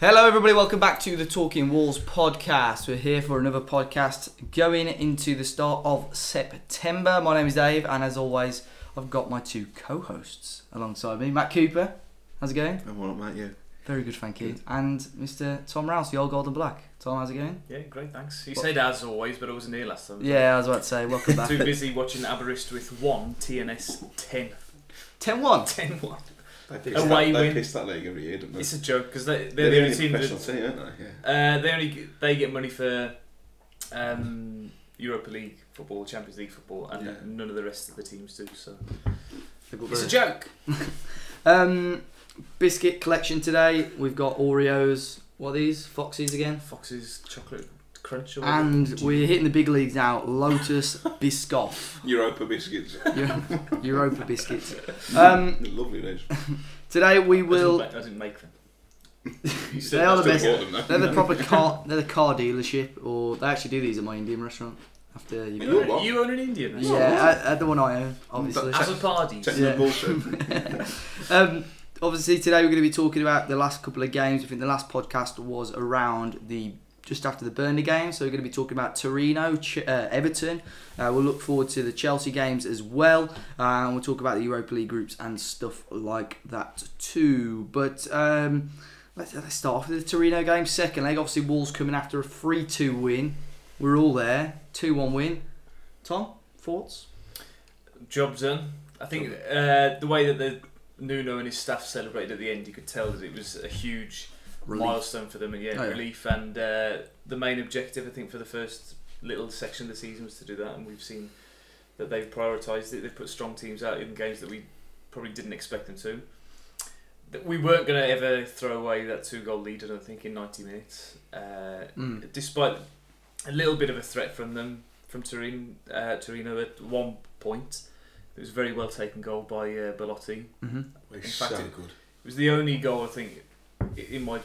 Hello everybody, welcome back to the Talking Walls podcast. We're here for another podcast going into the start of September. My name is Dave and as always I've got my two co-hosts alongside me. Matt Cooper, how's it going? I'm all right, mate, yeah. Very good, thank you. And Mr. Tom Rouse, the old gold and black. Tom, how's it going? Yeah, great, thanks. You said as always, but I wasn't here last time. Yeah, I was about to say, welcome back. Too busy watching Aberystwyth with 1, TNS 10. 10-1? 10-1. They piss that league every year, don't they? It's a joke because they're the the only only team professional that team, aren't they? Yeah. they get money for Europa League football, Champions League football, and none of the rest of the teams do. So it's a joke. Biscuit collection today. We've got Oreos. What are these? Foxes again? Fox's chocolate crunch. Or And we're hitting the big leagues now. Lotus Biscoff. Europa biscuits. Europa biscuits. Lovely days. Today we will. I didn't make them. They are the best. Them, They're the proper car. They're the car dealership, or they actually do these at my Indian restaurant. After You own an Indian restaurant? Yeah, at the one I own, obviously. As a party. Technical bullshit. Obviously today we're going to be talking about the last couple of games. I think the last podcast was around just after the Burnley game, so we're going to be talking about Torino, Everton. We'll look forward to the Chelsea games as well, and we'll talk about the Europa League groups and stuff like that too. But let's start off with the Torino game, second leg. Obviously Wolves coming after a 3-2 win. We're all there, 2-1 win. Tom, thoughts? Job done. I think the way that the Nuno and his staff celebrated at the end, you could tell that it was a huge milestone for them, and relief. And the main objective, I think, for the first little section of the season was to do that, and we've seen that they've prioritised it. They've put strong teams out in games that we probably didn't expect them to. That we weren't going to ever throw away that 2-goal lead, I don't think, in 90 minutes, despite a little bit of a threat from them, from Torino at one point. It was a very well taken goal by Belotti. Mm-hmm. In fact, so good. It was the only goal, I think, in my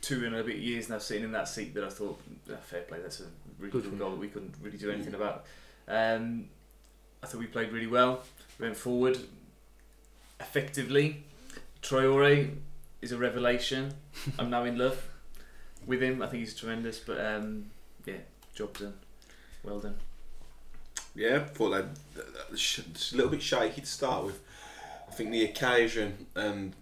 2 and a bit years now sitting in that seat that I thought, fair play, that's a really good goal that we couldn't really do anything about. I thought we played really well, went forward effectively. Traore is a revelation. I'm now in love with him. I think he's tremendous, but job done. Well done. Yeah, I thought it's a little bit shaky to start with. I think the occasion and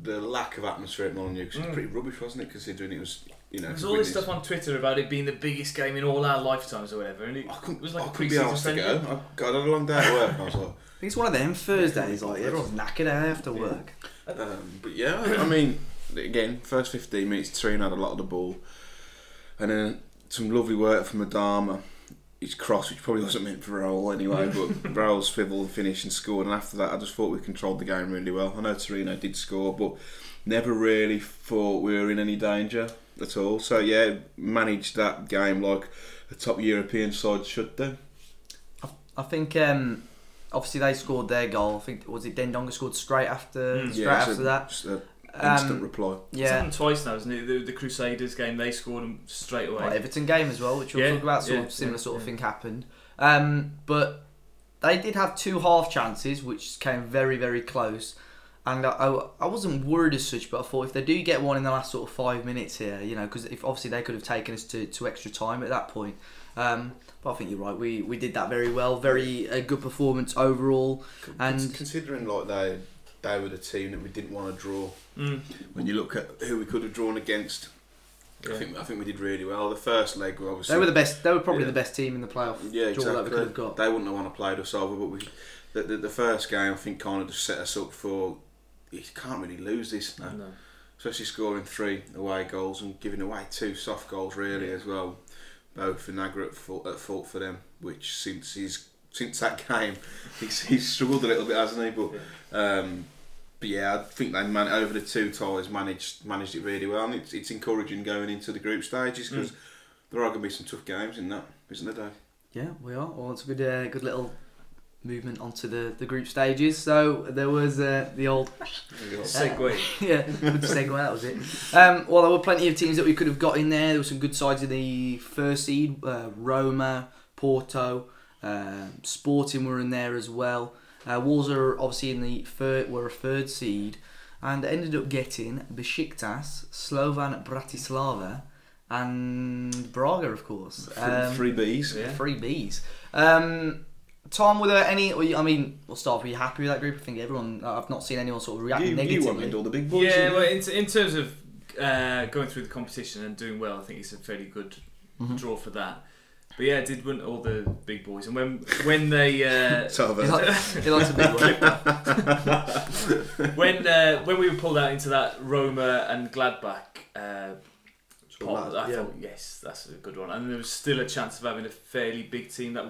the lack of atmosphere at Molineux, because it was pretty rubbish, wasn't it? Considering it was, There's all this stuff on Twitter about it being the biggest game in all our lifetimes or whatever, and it was like a pre-season friendly. I had a long day at work. I was like, I think it's one of them Thursdays, like everyone's knackered out after work. But yeah, I mean, again, first 15 minutes, Torino had a lot of the ball, and then some lovely work from Adama. His cross, which probably wasn't meant for Raul anyway, but Raul swiveled, finished and scored, and after that I just thought we controlled the game really well. I know Torino did score, but never really thought we were in any danger at all. So yeah, managed that game like a top European side should do. I think obviously they scored their goal. I think was it Dendonga scored straight after that. Just an instant reply. It's happened twice now, isn't it? The Crusaders game, they scored them straight away. Everton game as well, which we'll talk about. Similar sort of thing happened. But they did have 2 half chances, which came very, very close. And I wasn't worried as such, but I thought if they do get one in the last sort of 5 minutes here, because if obviously they could have taken us to extra time at that point. But I think you're right. We did that very well. Very good performance overall. And considering like they were the team that we didn't want to draw. When you look at who we could have drawn against, I think we did really well. The first leg, obviously, they were the best. They were probably the best team in the playoff. Yeah, exactly. That we could have got. They wouldn't have want to play us over, but the first game I think kind of just set us up for you can't really lose this now. No. Especially scoring 3 away goals and giving away 2 soft goals really as well. Both Vinagre at fault for them, which since that game he's struggled a little bit, hasn't he? But yeah, I think they over the 2 ties managed it really well, and it's encouraging going into the group stages because there are going to be some tough games in that, isn't there, Dave? Yeah, we are. Well, it's a good little movement onto the group stages. So there was the old segue. Yeah, good segue. That was it. Well, there were plenty of teams that we could have got in there. There were some good sides in the first seed. Roma, Porto, Sporting were in there as well. Wolves are obviously in the third. Were a third seed. and ended up getting Besiktas, Slovan Bratislava, and Braga, of course. 3 Bs. Yeah. 3 Bs. Tom, were there any? I mean, we'll start. Were you happy with that group? I think everyone. I've not seen anyone sort of react negatively. You wanted all the big boys. Yeah, well, in terms of going through the competition and doing well, I think it's a fairly good draw for that. But yeah, I did win all the big boys, and when they he likes a big one. when we were pulled out into that Roma and Gladbach pot, I thought yes, that's a good one, and there was still a chance of having a fairly big team that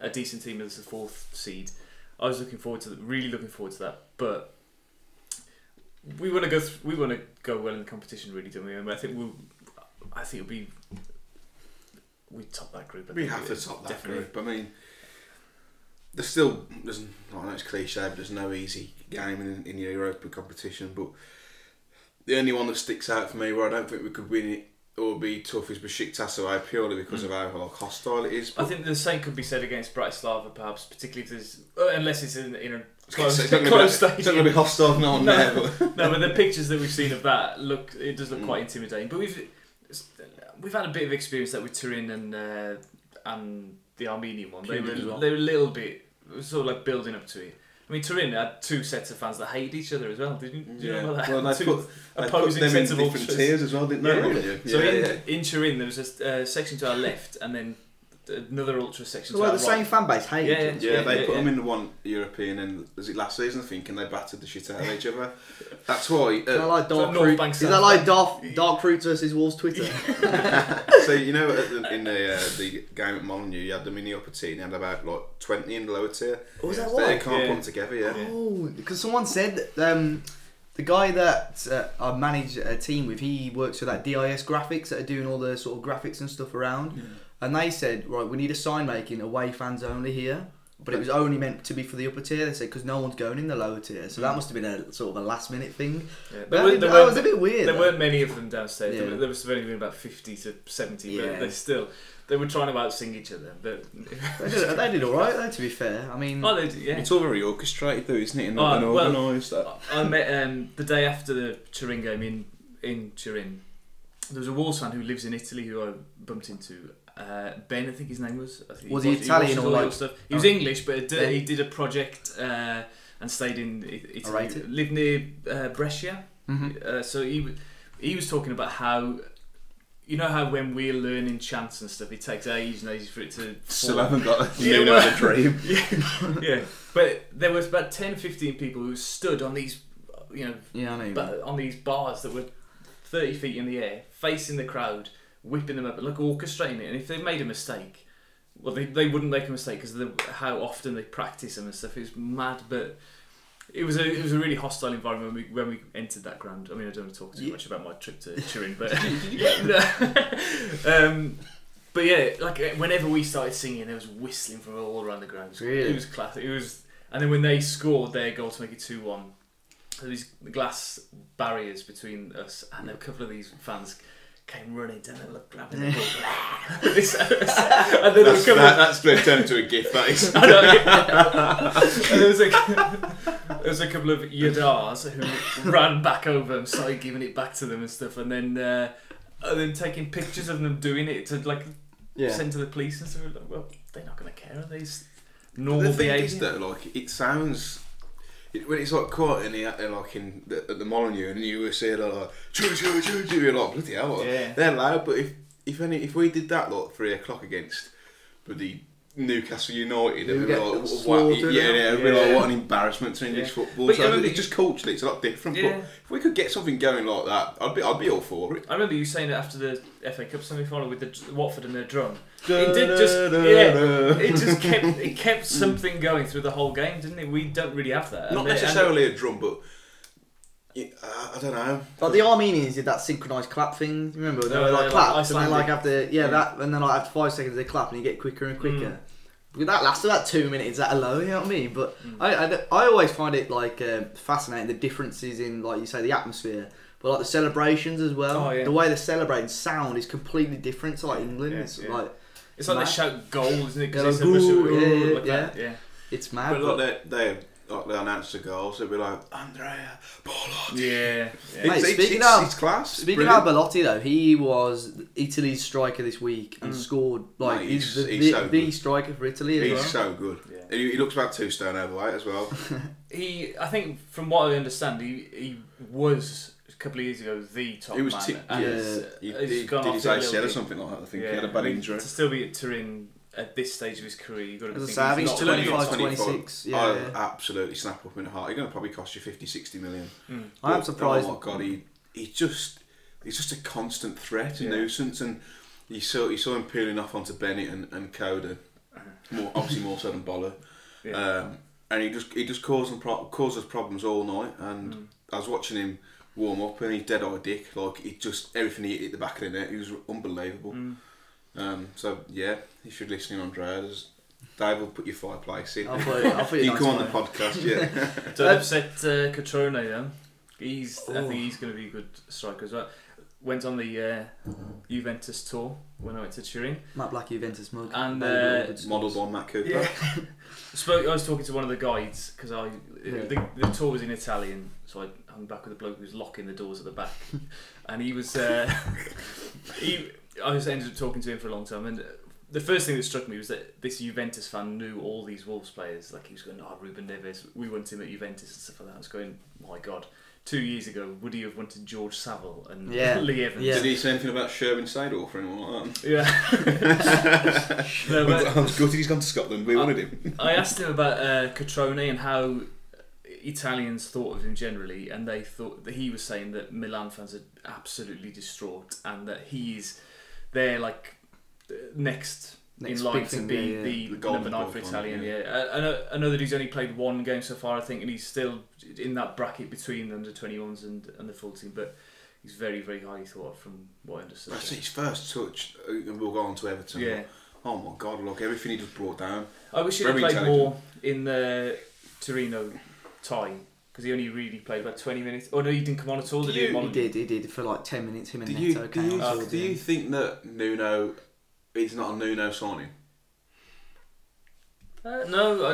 a decent team as the 4th seed. I was really looking forward to that, but we want to go well in the competition, really, don't we? And I think it'll be. We top that group. We have to top that group. I mean, I know it's cliche, but there's no easy game in the Europa competition. But the only one that sticks out for me where I don't think we could win it or be tough is Besiktas away, purely because of how hostile it is. But I think the same could be said against Bratislava, perhaps, particularly if there's unless it's in a close stadium. It's not going to be hostile, no. But the pictures that we've seen of that does look quite intimidating. But we've had a bit of experience that with Turin and the Armenian one. They were a little bit sort of like building up to it. I mean, Turin had 2 sets of fans that hated each other as well. Did you know about that? Well, they put them in different tiers as well, didn't they? Yeah. So in Turin there was a section to our left, and then another ultra section. So the same fan base hated. They put them in the one European, and was it last season? I think, and they battered the shit out of each other. That's why. Is that like Dark Fruits versus Wolves Twitter? So in the game at Molineux, you had them in the upper tier, and you had about like 20 in the lower tier. Oh, was that so why? They can't put them together. Yeah. Oh, because someone said that. The guy that I manage a team with, he works for that DIS Graphics that are doing all the sort of graphics and stuff around. Yeah. And they said, right, we need a sign making away fans only here. But it was only meant to be for the upper tier, they said, because no one's going in the lower tier. So that must have been a sort of a last minute thing. Yeah. But that was a bit weird. There weren't many of them downstairs. Yeah. There must have only been about 50 to 70, but they were trying to out-sing each other. But they did alright though, to be fair. I mean, it's all very orchestrated though, isn't it? And organised. I met the day after the Turin game in Turin. There was a Wolves fan who lives in Italy who I bumped into. Ben, I think his name was. Was he Italian or like stuff? He was English, but he did a project and stayed in Italy. Lived near Brescia. Mm-hmm. So he was talking about how. You know how when we're learning chants and stuff, it takes ages and ages for it to still haven't got a dream. Yeah. But there was about 10, 15 people who stood on these, on these bars that were 30 feet in the air, facing the crowd, whipping them up, like orchestrating it. And if they made a mistake, well, they wouldn't make a mistake because of how often they practice them and stuff. It was mad, but. It was a really hostile environment when we entered that ground. I mean, I don't want to talk too much about my trip to Turin, but but yeah, like whenever we started singing, there was whistling from all around the ground. It was classic. And then when they scored their goal to make it 2-1, there was glass barriers between us, and a couple of these fans came running down and grabbing the ball. And then that's turned into a gif, that is. I know. And there was a couple of Yadars who ran back over and started giving it back to them and stuff, and then taking pictures of them doing it to send to the police and stuff. Like, well, they're not going to care, are they? Normal behaviour. The thing is that, it sounds. When it's quite in the Molineux, and you were saying you're like bloody hell, they're loud. But if we did that 3:00 against the Newcastle United, and what an embarrassment to English football. But so it's just culturally, it's a lot different. Yeah. But if we could get something going like that, I'd be all for it. I remember you saying it after the FA Cup semi-final with the Watford and their drum. It kept something going through the whole game, didn't it? We don't really have that. Not necessarily a drum, but I don't know. Like the Armenians did that synchronised clap thing. Remember? They were clap, and then after that, and then after 5 seconds they clap, and you get quicker and quicker. That lasted about 2 minutes that alone, you know what I mean? But I always find it fascinating, the differences in, like you say, the atmosphere, but the celebrations as well. The way they celebrate and sound is completely different to England. It's like they shout goal, isn't it? Because it's mad. Yeah. It's mad. But like they announce the goals, they'll be like, Andrea Belotti. Yeah. Mate, It's class. Speaking of Belotti though, he was Italy's striker this week and scored like Mate, he's so the striker for Italy as well. He's so good. Yeah. He looks about 2 stone overweight as well. I think from what I understand, he was a couple of years ago the top man. He did his ACL or something like that. I think he had a bad injury. To still be at Turin at this stage of his career, you've got to be thinking he's 25, 26. Yeah, I'll absolutely snap up in a heart. He's going to probably cost you 50, 60 million. I'm surprised. Oh my god, he's just a constant threat, a nuisance, and you saw him peeling off onto Bennett and Coda, obviously more so than Boller. Yeah. And he just causes problems all night. And I was watching him warm up, and he's dead-eye dick. Like everything he hit the back of the net, he was unbelievable. So yeah, if you're listening, Andrea, Dave will put your fireplace in. I'll put you come on the podcast, yeah. Don't upset Catrone though. I think he's going to be a good striker as well. Went on the Juventus tour when I went to Turin. Matt Black Juventus mug. And modelled by Matt Cooper. Yeah. I was talking to one of the guides because the tour was in Italian, so I hung back with a bloke who was locking the doors at the back, and he was I ended up talking to him for a long time, and the first thing that struck me was that this Juventus fan knew all these Wolves players. Like he was going, Ruben Neves, we want him at Juventus and stuff like that. I was going, my God. 2 years ago, would he have wanted George Savile and Lee Evans? Yeah. Did he say anything about Sherwin Seydorf or anyone like that? Yeah. No, but I was gutted he's gone to Scotland. We wanted him. I asked him about Catrone and how Italians thought of him generally, and they thought that he was saying that Milan fans are absolutely distraught and that he's their next in line to be the number 9 for Italian. I know that he's only played 1 game so far, I think, and he's still in that bracket between the under-21s and the full team, but he's very, very highly thought of from what I understood. That's his first touch, and we'll go on to Everton. Yeah. Oh my God, look, everything he just brought down. I wish he'd have played more in the Torino tie, because he only really played about 20 minutes. Oh no, he didn't come on at all, did he? He did for like 10 minutes, him and Neto came on. Do you think that Nuno... It's not a Nuno signing? No.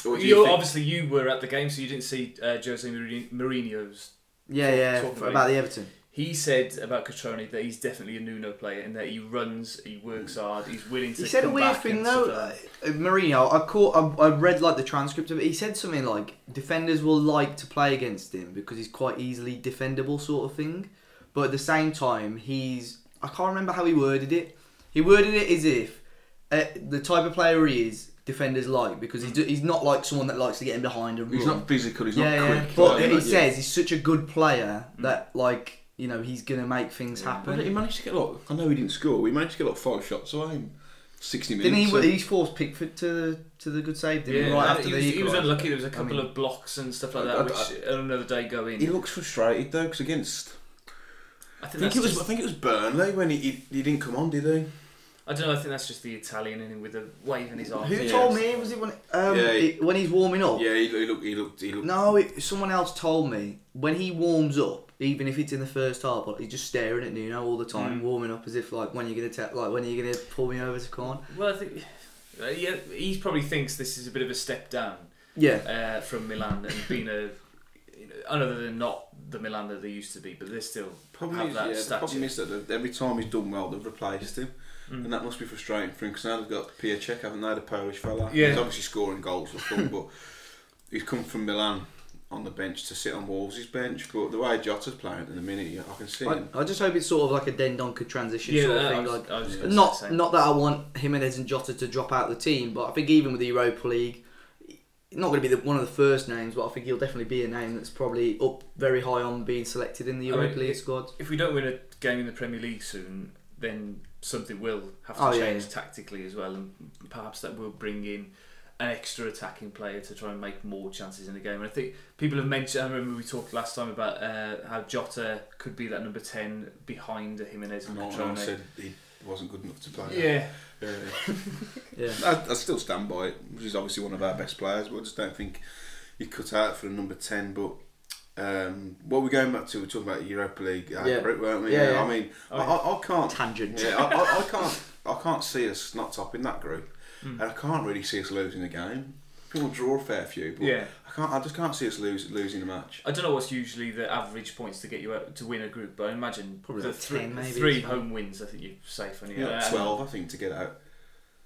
Obviously, you were at the game, so you didn't see Jose Mourinho's. About the Everton. He said about Catrone that he's definitely a Nuno player and that he runs, he works hard, he's willing to. He said a weird thing though. Mourinho, I read like the transcript of it. He said something like defenders will like to play against him because he's quite easily defendable, sort of thing. But at the same time, I can't remember how he worded it. He worded it as if the type of player he is, defenders like, because he's not like someone that likes to get in behind and run. He's not physical, he's not quick. But he says he's such a good player that he's going to make things happen. He managed to get I know he didn't score, but he managed to get 5 shots away in 60 minutes. Didn't he forced Pickford to the good save, didn't he? Right after he was unlucky, there was a couple of blocks and stuff like that, which another day go in. He looks frustrated though, because against... I think it was Burnley when he didn't come on, did he? I don't know. I think that's just the Italian in him with the wave in his arms. Who told me? Was it when he's warming up? Yeah, he looked. No, someone else told me when he warms up, even if it's in the first half, he's just staring at Nuno all the time, warming up as if when you're gonna pull me over to corn. Well, I think he probably thinks this is a bit of a step down. Yeah. From Milan and being other than not the Milan that they used to be, but they still have that stature. The problem is that every time he's done well, they've replaced him, and that must be frustrating for him because now they've got Piacek, haven't they, the Polish fella? Yeah. He's obviously scoring goals for fun, but he's come from Milan on the bench to sit on Wolves' bench. But the way Jota's playing in the minute, I can see him. I just hope it's sort of like a Dendonka transition sort of thing. Not that I want Jimenez and Jota to drop out of the team, but I think even with the Europa League, not going to be one of the first names, but I think he'll definitely be a name that's probably up very high on being selected in the Europa League squad. If we don't win a game in the Premier League soon, then something will have to change tactically as well, and perhaps that will bring in an extra attacking player to try and make more chances in the game. And I think people have mentioned, I remember we talked last time about how Jota could be that number 10 behind Jimenez and Catrone. No, said he wasn't good enough to play. I still stand by it, which is obviously one of our best players, but I just don't think he cut out for the number 10. But what we're going back to, we're talking about Europa League, weren't we? I mean, I can't tangent. I can't see us not topping that group, and I can't really see us losing a game. People draw a fair few, but I just can't see us losing a match. I don't know what's usually the average points to get you out to win a group, but I imagine probably the like 10 maybe. 3 home wins. I think you're safe. Yeah, 12 I think to get out.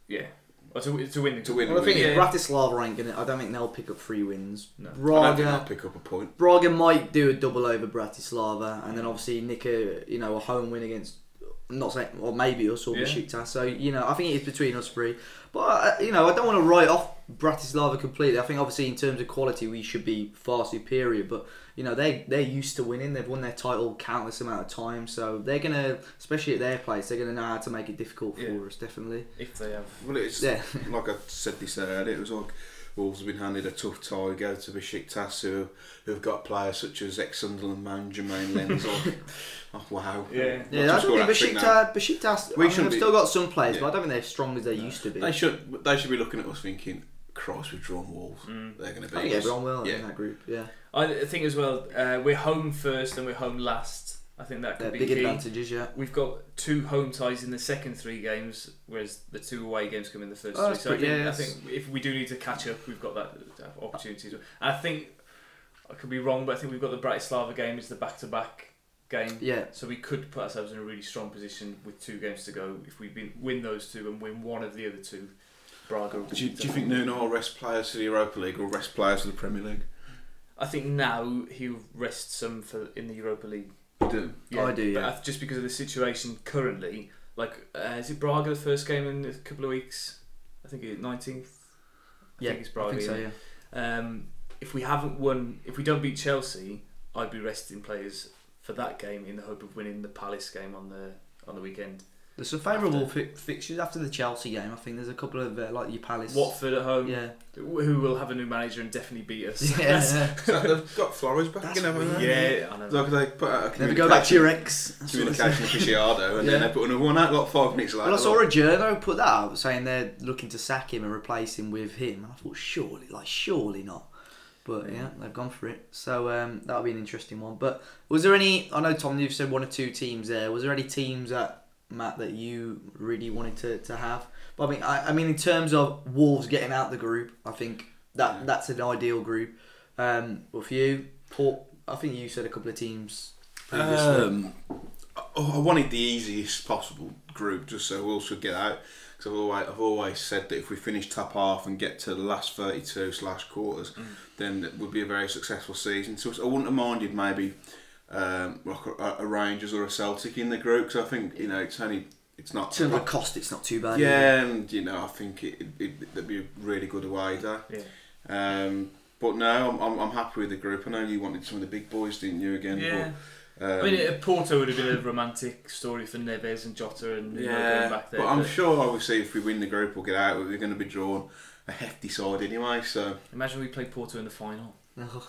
Yeah. Or to win. Well, I think Bratislava ain't gonna. I don't think they'll pick up 3 wins. No. Braga, I don't think they'll pick up a point. Braga might do a double over Bratislava, and then obviously nick a home win against. I'm not saying, or maybe us or Besiktas. So I think it's between us 3. But I don't want to write off Bratislava completely. I think obviously in terms of quality we should be far superior. But they're used to winning. They've won their title countless amount of times. So they're gonna, especially at their place, they're gonna know how to make it difficult for us. Definitely. If they have. Well, it's like I said this earlier. It was like Wolves have been handed a tough tie. Go to Besiktas who've got players such as ex-Sunderland man Jermaine Lens. Oh wow! Yeah. I don't think Besiktas. We've still got some players, but I don't think they're as strong as they used to be. They should be looking at us thinking, "Christ, we've drawn Wolves. They're going to be." I think everyone will in that group. Yeah. I think as well. We're home first and we're home last. I think that could be big key. advantages. Yeah. We've got 2 home ties in the second 3 games, whereas the 2 away games come in the first 3. So I think if we do need to catch up, we've got that opportunity. And I think I could be wrong, but I think we've got the Bratislava game is the back-to-back game. Yeah. So we could put ourselves in a really strong position with 2 games to go if we win those 2 and win one of the other 2. Braga. Do you think Nuno will rest players for the Europa League or rest players for the Premier League? I think now he'll rest some in the Europa League. You do? Yeah, I do, yeah. But just because of the situation currently, is it Braga the first game in a couple of weeks? I think it's 19th. I think it's Braga. I think so, yeah. If we haven't won, if we don't beat Chelsea, I'd be resting players for that game in the hope of winning the Palace game on the weekend. There's some favourable fixtures after the Chelsea game. I think there's a couple of like your Palace, Watford at home. Yeah, who will have a new manager and definitely beat us. Yeah, so they've got Flores back again, haven't they? Yeah, I know. So they put out never go back to your ex. Communication aficionado, and then they put another one out like 5 minutes later. Well, I saw a journal put that out saying they're looking to sack him and replace him with him, and I thought surely not. But yeah, they've gone for it. So that'll be an interesting one. But was there any? I know Tom, you've said 1 or 2 teams there. Was there any teams that Matt that you really wanted to have? But I mean, in terms of Wolves getting out the group, I think that's an ideal group. But for you, Port, I think you said a couple of teams previously. I wanted the easiest possible group just so Wolves should get out. Because I've always said that if we finish top half and get to the last 32/quarters, then it would be a very successful season. So I wouldn't have minded maybe like a Rangers or a Celtic in the group, because I think it's not. In terms of cost, it's not too bad. Yeah, and I think it'd be a really good away day. Yeah. But no, I'm happy with the group. I know you wanted some of the big boys, didn't you? Again. Yeah. But, I mean, Porto would have been a romantic story for Neves and Jota and going back there. But I'm sure, obviously, if we win the group, we'll get out. We're going to be drawn a hefty side anyway. So imagine we play Porto in the final. No.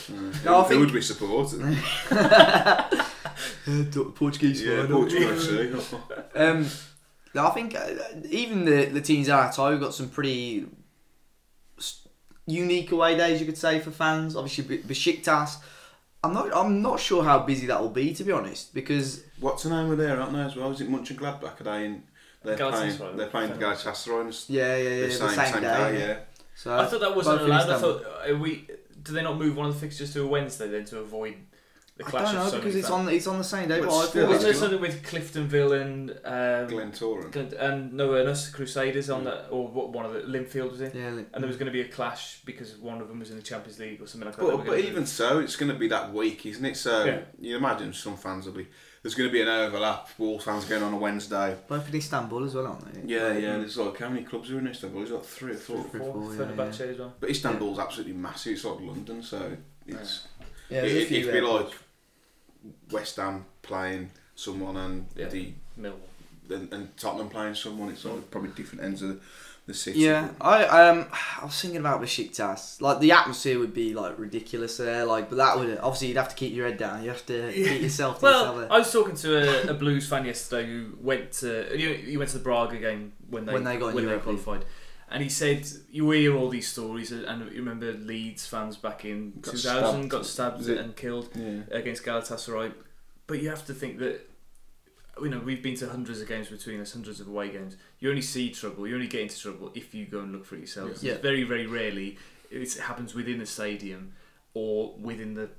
Who would we support? Portuguese. Portuguese. I think even the teams outside, we've got some pretty unique away days, you could say, for fans. Obviously, Besiktas. I'm not sure how busy that will be, to be honest, because what's the name of there, aren't they, as well? Is it Mönchengladbach? Are they in? They're playing Galatasaray. Yeah. The same day. Yeah. So I thought that wasn't allowed. I thought do they not move one of the fixtures to a Wednesday then to avoid the clash? I don't know, because it's on the same day. Wasn't there something with Cliftonville and Glentoran and us Crusaders on that, or one of the Linfield was it? Yeah. And there was going to be a clash because one of them was in the Champions League or something like that. But even so, it's going to be that week, isn't it? So you imagine some fans will be. There's going to be an overlap. Wolves fans going on a Wednesday. Both in Istanbul as well, aren't they? Yeah. There's like how many clubs are in Istanbul? There's like 3 or 4. Fenerbahce as well. But Istanbul's absolutely massive. It's like London, so it's it'd be like West Ham playing someone and the Millwall and Tottenham playing someone. It's like probably different ends of the city. Yeah, I was thinking about Besiktas. Like the atmosphere would be like ridiculous there. Like, but that would obviously you'd have to keep your head down. You have to keep yourself. Well, I was talking to a Blues fan yesterday who went to he went to the Braga game when they qualified, and he said you hear all these stories, and you remember Leeds fans back in 2000 got stabbed and killed against Galatasaray, but you have to think that we've been to hundreds of games between us, hundreds of away games. You only see trouble, you only get into trouble if you go and look for it yourselves. Yeah. Very, very rarely it happens within the stadium or within the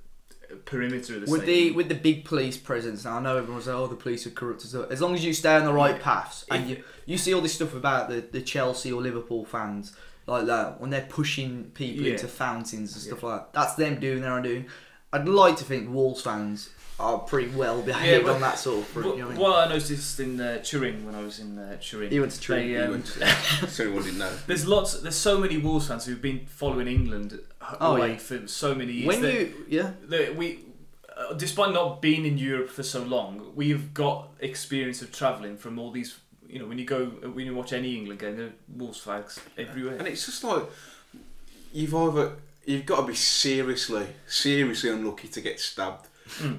perimeter of the stadium. With the big police presence, now I know everyone's like, oh, the police are corrupt. As long as you stay on the right paths, and you see all this stuff about the Chelsea or Liverpool fans like that, when they're pushing people into fountains and stuff like that. That's them doing their own doing. I'd like to think Wolves fans are pretty well behaved on that sort of front. You know what I mean? What I noticed in Turin when I was in Turin, You went to Turin. So anyone didn't know. There's so many Wolves fans who've been following England away for so many years. We despite not being in Europe for so long, we've got experience of travelling from all these. When you watch any England game, there are Wolves flags everywhere. And it's just like you've got to be seriously unlucky to get stabbed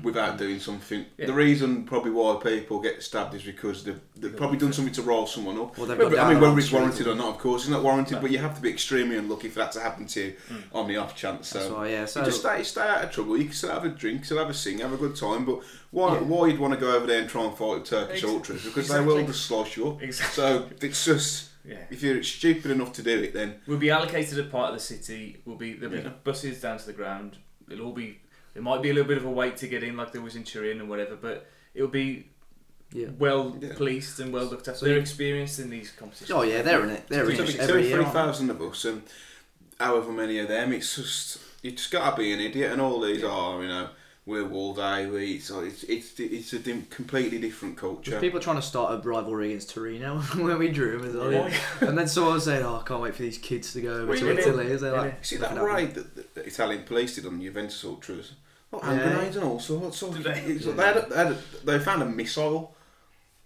without doing something. Yeah. The reason probably why people get stabbed is because they've probably done something to rile someone up. Well, I mean, whether it's warranted or not, of course, it's not warranted, but you have to be extremely unlucky for that to happen to you on the off chance. So, that's why, yeah. So you just stay out of trouble. You can still have a drink, still have a sing, have a good time, but why you'd want to go over there and try and fight with Turkish ultras? Because they will just slice you up. Exactly. So it's just... Yeah. If you're stupid enough to do it, then we'll be allocated a part of the city. There'll be buses down to the ground. There might be a little bit of a wait to get in, like there was in Turin and whatever, but it'll be well policed and well looked after. They're experienced in these competitions. Oh yeah, they're in it. They're in it. 3,000 of us, and however many of them, it's just you just gotta be an idiot, and all these are we're Wolves, it's a completely different culture. There's people trying to start a rivalry against Torino when we drew them as well. And then someone was saying, I can't wait for these kids to go over to Italy. See that raid that the Italian police did on the Juventus ultras? Hand grenades and all sorts. They found a missile.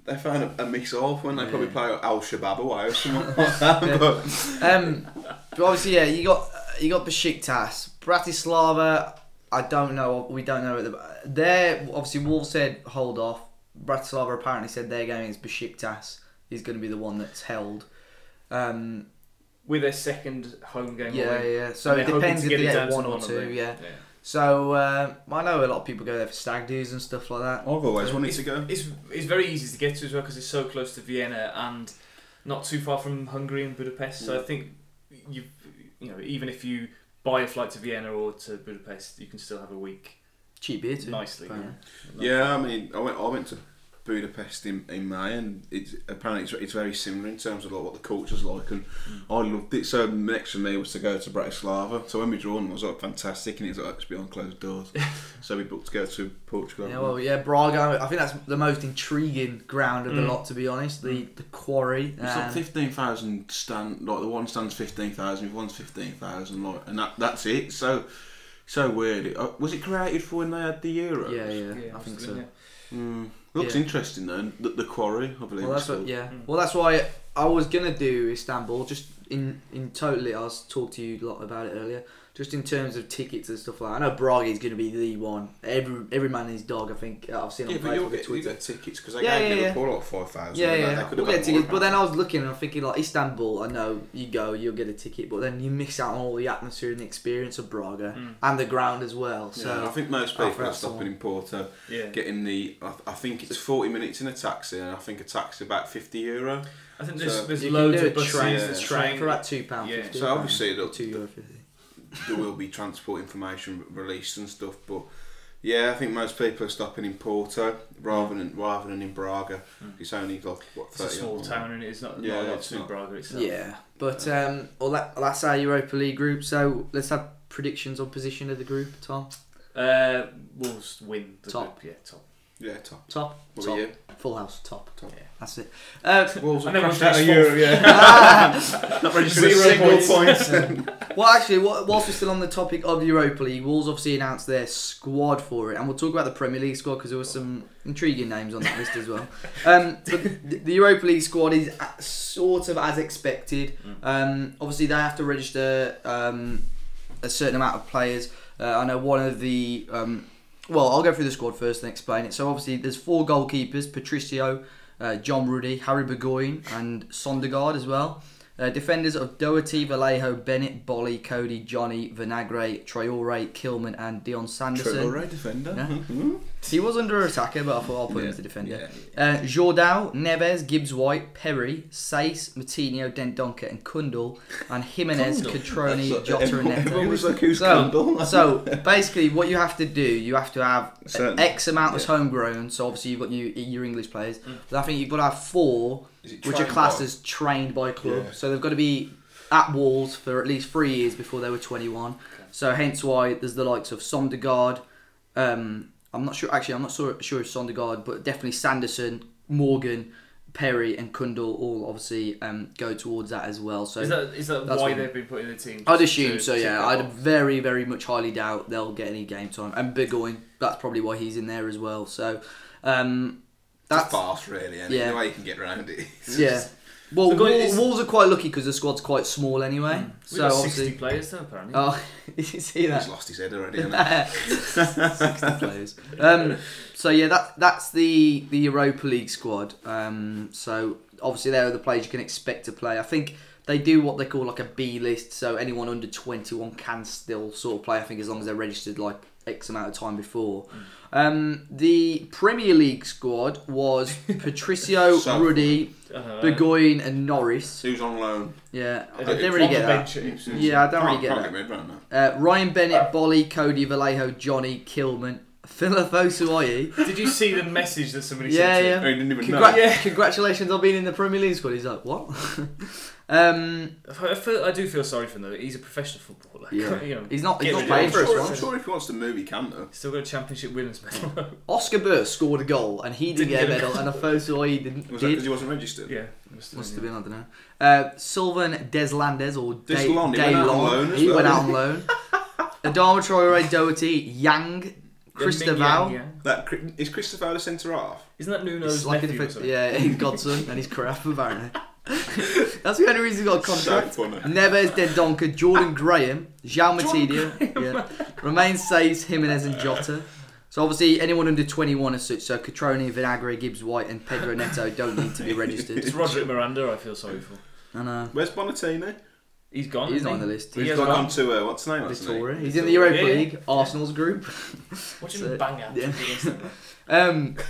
They found a missile when they probably play Al Shabaab away or something like that. But obviously, you got Besiktas, Bratislava. I don't know. We don't know. There, obviously, Wolves said hold off. Bratislava apparently said their game against Besiktas is going to be the one that's held. With their second home game. Yeah. So it depends if they get one or two. Yeah. So I know a lot of people go there for stag do's and stuff like that. I've always wanted to go. It's very easy to get to as well because it's so close to Vienna and not too far from Hungary and Budapest. So I think even if you buy a flight to Vienna or to Budapest, you can still have a week. Cheap beer too. Nicely. Yeah, I mean, I went to Budapest in May, and apparently it's very similar in terms of like what the culture's like, and I loved it. So the next for me was to go to Bratislava. So when we drawn, it was like fantastic, and it was like it's behind closed doors. So we booked to go to Portugal. Braga. I think that's the most intriguing ground of the lot, to be honest. The quarry. It's like 15,000 stand. Like the one stands 15,000, the one's 15,000. Like, and that's it. So weird. Was it created for when they had the Euro? Yeah, I think so. Yeah. Looks interesting though. The quarry, I believe. Well, that's why I was gonna do Istanbul. Just in totally, I was talking to you a lot about it earlier. Just in terms of tickets and stuff like that. I know Braga is going to be the one. Every man and his dog, I think. I've seen on Facebook and Twitter. You get tickets because they gave Liverpool like 5,000. We'll get tickets. But then I was looking and I'm thinking like Istanbul, I know you go, you'll get a ticket. But then you miss out on all the atmosphere and the experience of Braga and the ground as well. So I think most people are stopping in Porto, getting I think it's 40 minutes in a taxi, and I think a taxi about €50. I think there's loads of buses. There's train for about £2.50. Yeah. So obviously €2.50. There will be transport information released and stuff, but I think most people are stopping in Porto rather than in Braga. It's only like it's a small town, and it's not lots in Braga itself. Yeah, but that's our Europa League group. So let's have predictions on position of the group, Tom. Wolves win the top. Group. Yeah, top. Yeah, top. What are you? Full house, top. Yeah, that's it. Wolves and then crashed out of Europe. Not registered 0 points. Well, actually, whilst we're still on the topic of Europa League, Wolves obviously announced their squad for it, and we'll talk about the Premier League squad because there were some intriguing names on that list as well. But the Europa League squad is sort of as expected. Obviously, they have to register a certain amount of players. I know one of the... Well, I'll go through the squad first and explain it. So obviously there's 4 goalkeepers: Patricio, John Ruddy, Harry Burgoyne and Sondergaard as well. Defenders of Doherty, Vallejo, Bennett, Bolly, Cody, Johnny, Vinagre, Traore, Kilman and Dion Sanderson. Traore defender. He was under attacker, but I thought I'll put him as the defender. Yeah. Jordao, Neves, Gibbs-White, Perry, Sace, Moutinho, Dendoncker and Kundal, and Jimenez, Catroni, Jota and Neto. Everyone was like, who's Kundal? So basically what you have to do, you have to have X amount as homegrown, so obviously you've got your English players, but I think you've got to have 4 which are classed as trained by club, so they've got to be at Wolves for at least 3 years before they were 21. So hence why there's the likes of Sondergaard, I'm not sure if Sondergaard, but definitely Sanderson, Morgan, Perry and Kundal all obviously go towards that as well. So is that why they've been put in the team? I'd assume so, yeah. I'd very, very much highly doubt they'll get any game time. And Burgoyne, that's probably why he's in there as well. So that's fast, really. Yeah. The way you can get around it. Yeah. Well, Wolves are quite lucky because the squad's quite small anyway. We've got 60 players though, apparently. Oh, you see that? He's lost his head already, hasn't he? 60 players. So yeah, that's the Europa League squad. So obviously there are the players you can expect to play. I think they do what they call like a B list, so anyone under 21 can still sort of play, I think, as long as they're registered like X amount of time before. The Premier League squad was Patricio, Ruddy, Burgoyne and Norris. Who's on loan? Yeah, I didn't really get that. Yeah, I don't really get that. Ryan Bennett, Bolly, Cody, Vallejo, Johnny, Kilman, Philip. Did you see the message that somebody sent? Yeah. Oh, he didn't even know. Congratulations on being in the Premier League squad. He's like, what? I do feel sorry for him though. He's a professional footballer. Yeah. You know, he's not playing for us. I'm sure if he wants to move, he can though. Still got a championship winners medal. Oscar Burr scored a goal and he didn't get a medal, and Afosu didn't. Was that because he wasn't registered? Yeah, must have been. I don't know. Sylvain Deslandes or Deslon. He went out on loan. Adama Traore, Doherty, Yang, Christopher. Is Christopher the centre half? Isn't that Nuno's nephew or something? Yeah, he's godson and he's crap apparently. That's the only reason he got a contract. So funny. Neves, Dendoncker, Jordan Graham, João Moutinho, Romain Sace, Jimenez and Jota. So obviously anyone under 21 as such, so Catroni, Vinagre, Gibbs-White and Pedro Neto don't need to be registered. It's Roderick Miranda I feel sorry for. I know. Where's Bonatini? He's gone. He's not on the list. He's gone on to what's the name? Victoria. He's in the Europa League, Arsenal's group. Watch him bang out.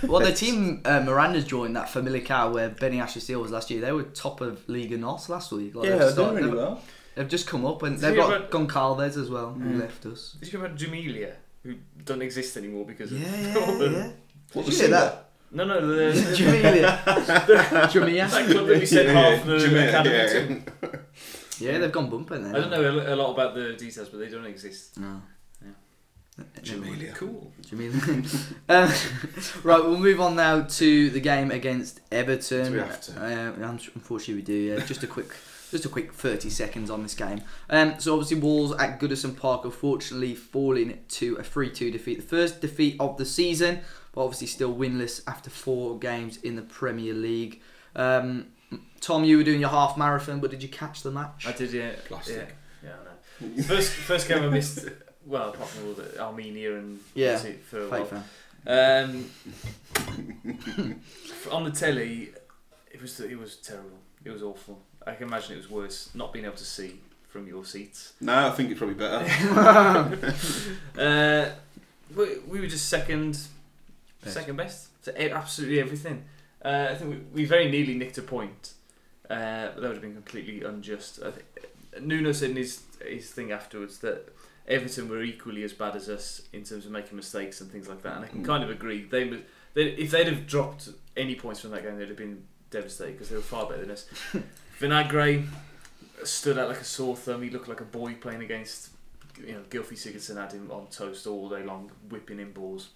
Well, the team Miranda's joined that Famalicão where Benny Ashley was last year. They were top of Liga Nos last week. Like, they're doing really well. They've just come up and they've got Goncalves as well, who left us. Did you hear about Jamelia, who don't exist anymore because of yeah. What did you hear that? No, the Jamelia. Jamia. That club that we sent half of the academy to. Yeah, they've gone bumper then. I don't know a lot about the details, but they don't exist. No. Jamelia. Cool. Right, we'll move on now to the game against Everton. Do we have to? Unfortunately, we do. Yeah, just a quick 30 seconds on this game. So obviously, Wolves at Goodison Park, unfortunately, falling to a 3-2 defeat. The first defeat of the season, but obviously still winless after 4 games in the Premier League. Tom, you were doing your half marathon, but did you catch the match? I did, yeah. Plastic. Yeah, I know. First game I missed. Well, apart from all the Armenia and for a while. On the telly, it was terrible. It was awful. I can imagine it was worse not being able to see from your seats. No, I think it's probably better. We were just second best. So absolutely everything. I think we very nearly nicked a point. But that would have been completely unjust. I think Nuno said in his thing afterwards that Everton were equally as bad as us in terms of making mistakes and things like that, and I can kind of agree. If they'd have dropped any points from that game, they'd have been devastated because they were far better than us. Vinagre stood out like a sore thumb. He looked like a boy playing against, Gylfi Sigurdsson had him on toast all day long, whipping in balls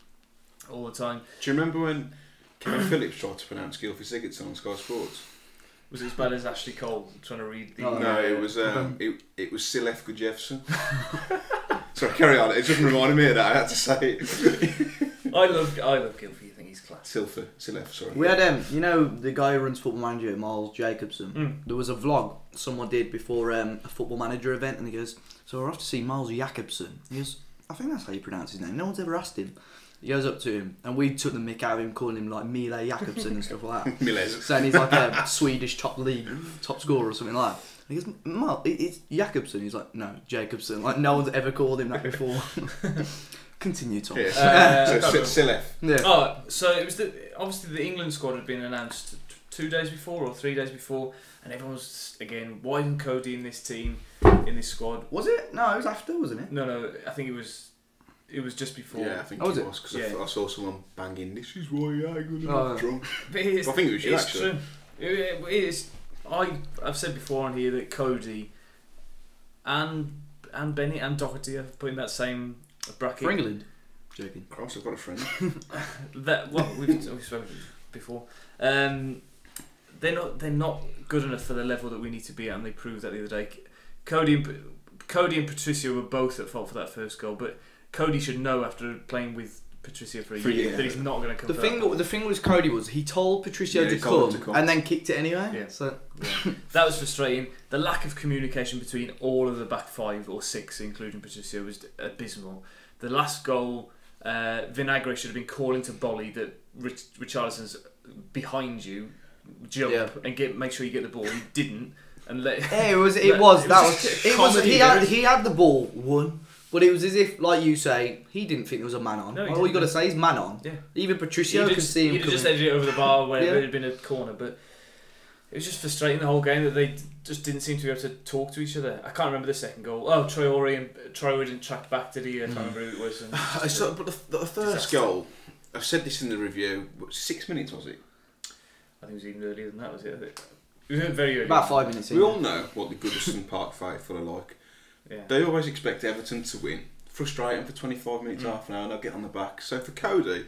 all the time. Do you remember when Kevin Phillips tried to pronounce Gylfi Sigurdsson on Sky Sports? Was it as bad as Ashley Cole trying to read the... No, it was Silef Gudjevson. Sorry, carry on. It just reminded me of that. I had to say it. I love Gylfi. I think he's class. Silef, sorry. We had the guy who runs Football Manager, Miles Jacobson. There was a vlog someone did before a Football Manager event, and he goes, "So we're off to see Miles Jacobson." He goes, "I think that's how you pronounce his name. No one's ever asked him." He goes up to him, and we took the mick out of him, calling him like Mile Jakobsen and stuff like that. Miles. Saying he's like a Swedish top scorer or something like that. He goes, "Mal, it's Jakobsen." He's like, "No, Jacobson." Like no one's ever called him that before. Continue, Tom. Yeah. So Silef. Yeah. Oh, so it was obviously the England squad had been announced 2 days before or 3 days before, and everyone was again, why isn't Cody in this team, in this squad? Was it? No, it was after, wasn't it? No, I think it was just before. Yeah, I think it was because I saw someone banging. This is why I ain't gonna drunk. But I think it was you actually. True. It is. I've said before on here that Cody and Bennett and Doherty have put in that same bracket. For England. Joking. Cross, I've got a friend. We've spoken before. They're not good enough for the level that we need to be at, and they proved that the other day. Cody and Patricio were both at fault for that first goal, but Cody should know after playing with Patricio for a year that he's not going to come. The thing with Cody was he told Patricio to come and then kicked it anyway. Yeah. So that was frustrating. The lack of communication between all of the back 5 or 6, including Patricio, was abysmal. The last goal, Vinagre should have been calling to Bolly that Richarlison's behind you, jump and make sure you get the ball. He didn't, and he had the ball won. But it was as if, like you say, he didn't think there was a man on. All you got to say is man on. Yeah. Even Patricio could see him coming. He'd just edged it over the bar where it had been a corner. But it was just frustrating the whole game that they just didn't seem to be able to talk to each other. I can't remember the second goal. Oh, Traore didn't track back, did he? I can't remember who it was. But the first goal, I've said this in the review, 6 minutes was it? I think it was even earlier than that, was it? It was very early. About 5 minutes in. We all know what the Goodison Park faithful are like. Yeah. They always expect Everton to win. Frustrate them for 25 minutes, half an hour, and they'll get on the back. So for Cody,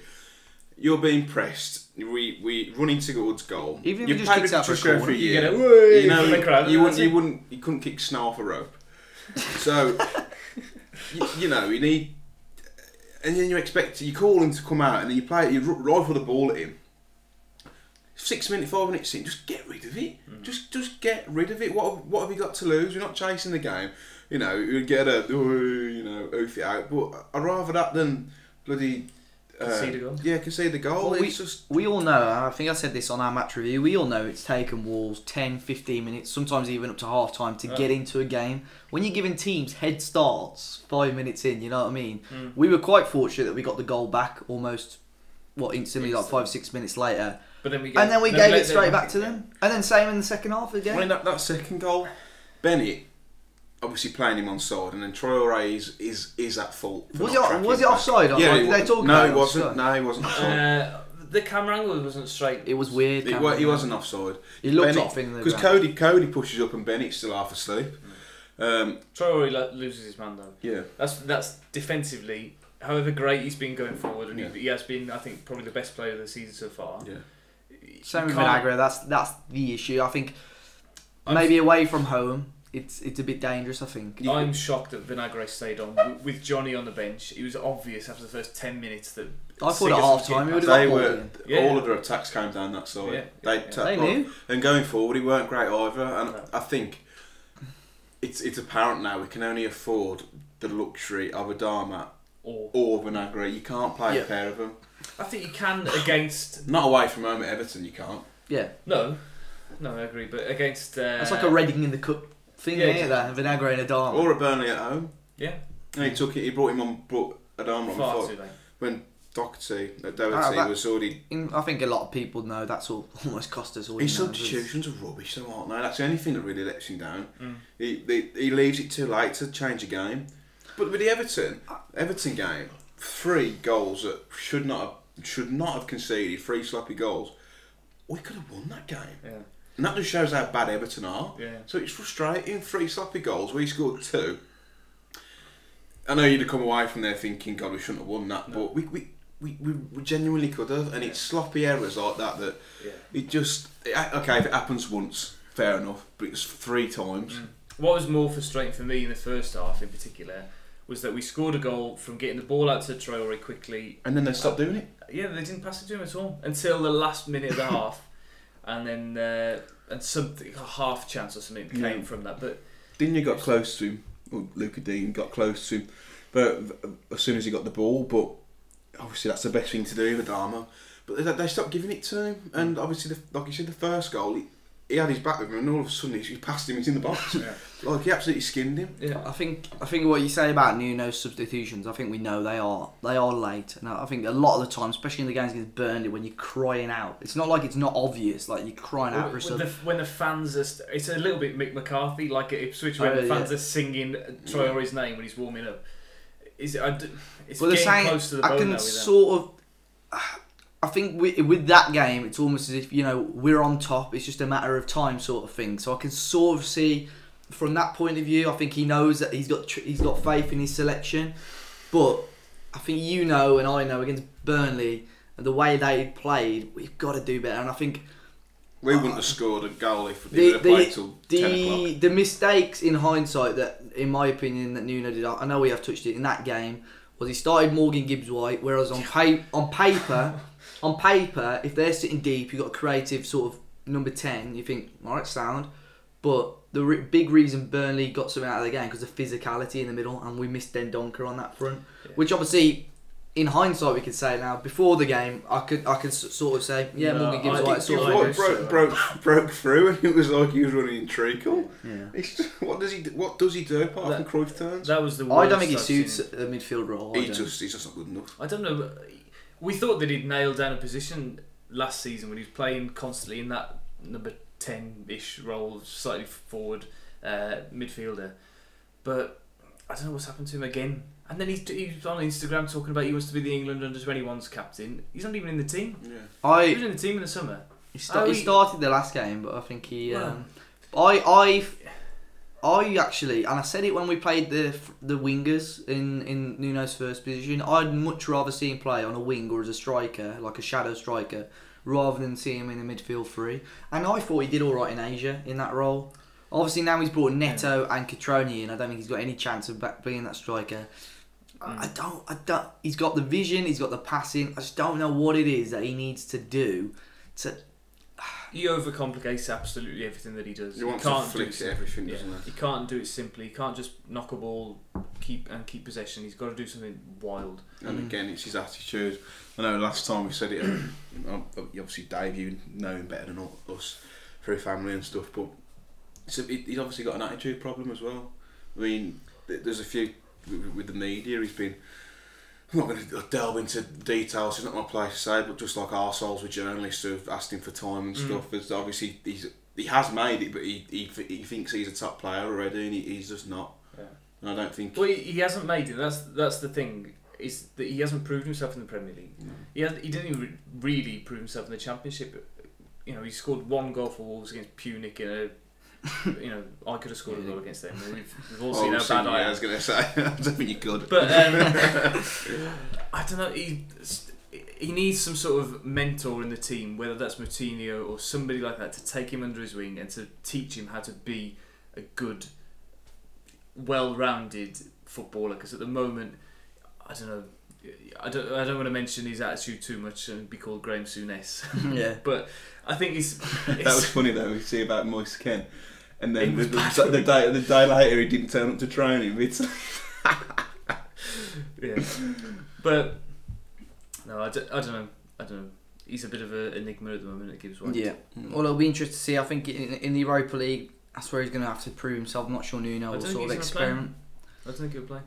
you're being pressed. We run into towards goal. Even if you just kicked out for a corner, you get it. You couldn't kick snow off a rope. So you need, and then you call him to come out, and then you rifle the ball at him. 6 minutes, 5 minutes in, just get rid of it. Just get rid of it. What have you got to lose? We're not chasing the game. You get oof it out. But I'd rather that than bloody concede a goal. Yeah, concede the goal. Well, we all know, I think I said this on our match review, we all know it's taken Wolves 10, 15 minutes, sometimes even up to half time to get into a game. When you're giving teams head starts 5 minutes in, you know what I mean? We were quite fortunate that we got the goal back almost instantly, like 5-6 minutes later. But then we gave it straight back to them. And then same in the second half again. Well, that second goal, Bennett obviously playing him on side, and then Traore is at fault. Was it offside? Yeah, did they talk about it wasn't. No, he wasn't offside. The camera angle wasn't straight. It was weird. He wasn't offside. He looked off in the because Cody pushes up and Bennett's still half asleep. Traore loses his man though. Yeah, that's defensively. However great he's been going forward, and he has been, I think, probably the best player of the season so far. Yeah. Same with Vinagre. That's the issue. I think maybe away from home, it's a bit dangerous. I think. I'm shocked that Vinagre stayed on with Johnny on the bench. It was obvious after the first 10 minutes that. I thought at half time he would have all of their attacks came down that side. They knew. And going forward, he weren't great either. And I think it's apparent now we can only afford the luxury of Adama or Vinagre. You can't play a pair of them. I think you can against. Not away from home at Everton, you can't. Yeah. No, I agree. But against. That's like a Reading in the cup thing, there. Vinagre and Adama. Or a Burnley at home. Yeah. And he brought Adama on the foot when Doherty was already. I think a lot of people know that's almost cost us all. His substitutions are rubbish, though, aren't they? That's the only thing that really lets him down. He leaves it too late to change a game. But with the Everton game, 3 goals that should not have conceded, 3 sloppy goals. We could have won that game. Yeah. And that just shows how bad Everton are. Yeah. So it's frustrating. 3 sloppy goals. We scored 2. I know you'd have come away from there thinking, God, we shouldn't have won that. No. But we genuinely could have. And it's sloppy errors like that it just... Okay, if it happens once, fair enough. But it's 3 times. What was more frustrating for me in the first half in particular was that we scored a goal from getting the ball out to Traore quickly. And then they stopped doing it? Yeah, they didn't pass it to him at all until the last minute of the half. And then a half chance or something came from that. But Digne got close to him, or Luca Dean got close to him, but as soon as he got the ball, but obviously that's the best thing to do with Adama. But they stopped giving it to him, and obviously, like you said, the first goal, he had his back with him, and all of a sudden he passed him. He's in the box. Like he absolutely skinned him. Yeah, I think what you say about Nuno's substitutions, I think we know they are late, and I think a lot of the time, especially in the games against Burnley, when you're crying out, it's not like it's not obvious, like you're crying out for something. When the fans are, it's a little bit Mick McCarthy, like at Ipswich, when the fans are singing Traore's name when he's warming up. It's getting close to the bone now with that. I think with that game, it's almost as if we're on top. It's just a matter of time, sort of thing. So I can sort of see. From that point of view, I think he knows that he's got faith in his selection, but I think and I know against Burnley and the way they played, we've got to do better. And I think we wouldn't have scored a goal if we would have played till 10 o'clock. The mistakes in hindsight that, in my opinion, that Nuno did, I know we have touched it in that game, was he started Morgan Gibbs-White, whereas on paper, if they're sitting deep, you've got a creative sort of number 10. You think, all right, sound, but the big reason Burnley got something out of the game because of physicality in the middle, and we missed Dendoncker on that front. Yeah. Which obviously, in hindsight, we could say now. Before the game, I could sort of say, Morgan Gibbs-White sort of broke through, and it was like he was running in treacle. Yeah. What does he do apart from Cruyff turns? That was the worst. I don't think he suits a midfield role. He's just not good enough. I don't know. We thought that he'd nailed down a position last season when he was playing constantly in that number 10-ish role, slightly forward midfielder, but I don't know what's happened to him again. And then he's on Instagram talking about he wants to be the England under-21s captain. He's not even in the team. Yeah. He was in the team in the summer. He started the last game, but I think he. I actually, and I said it when we played the wingers in Nuno's first position. I'd much rather see him play on a wing or as a striker, like a shadow striker, rather than see him in the midfield three. And I thought he did all right in Asia in that role. Obviously now he's brought Neto and Catroni in. I don't think he's got any chance of being that striker. I don't. He's got the vision. He's got the passing. I just don't know what it is that he needs to do. He overcomplicates absolutely everything that he does. He wants to flick everything, doesn't he? He can't do it simply. He can't just knock a ball, keep possession. He's got to do something wild. And again, it's his attitude. I know last time we said it. Obviously, Dave, you know him better than us through family and stuff. But he's obviously got an attitude problem as well. I mean, there's a few with the media. He's been. I'm not going to delve into details, it's not my place to say, but just like arseholes with journalists who have asked him for time and stuff. It's obviously he has made it, but he thinks he's a top player already, and he's just not. Yeah. And I don't think. Well, he hasn't made it. That's the thing. Is that he hasn't proved himself in the Premier League. No. He didn't even really prove himself in the Championship. He scored one goal for Wolves against Punic in a. I could have scored a goal against them. We've all seen how bad I am. I was going to say, I don't think you could. But I don't know. He needs some sort of mentor in the team, whether that's Moutinho or somebody like that, to take him under his wing and to teach him how to be a good, well-rounded footballer. Because at the moment, I don't know. I don't want to mention his attitude too much and be called Graham Souness. Yeah. But I think that was funny though. We see about Moise Ken, and then the day later he didn't turn up to training. Yeah. But no, I don't know. He's a bit of an enigma at the moment. It gives way. Yeah. Well, it'll be interesting to see. I think in the Europa League, that's where he's going to have to prove himself. I'm not sure Nuno will sort of experiment. I don't think he'll play.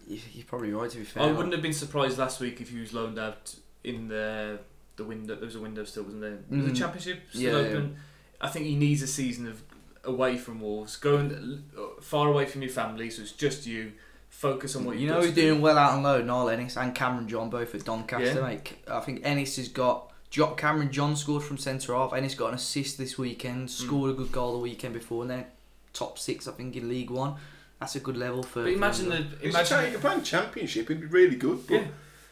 You're probably right, to be fair. I wouldn't have been surprised last week if he was loaned out in the window. There was a window still, wasn't there? Was the Championship still open? Yeah. I think he needs a season of away from Wolves, going far away from your family, so it's just you. Focus on what you know. He's doing well out on loan. Niall Ennis and Cameron John both at Doncaster. Yeah. Mate. I think Ennis has got. Cameron John scored from centre half. Ennis got an assist this weekend. Scored a good goal the weekend before, and then top 6, I think, in League One. That's a good level for. But imagine playing Championship, it'd be really good. But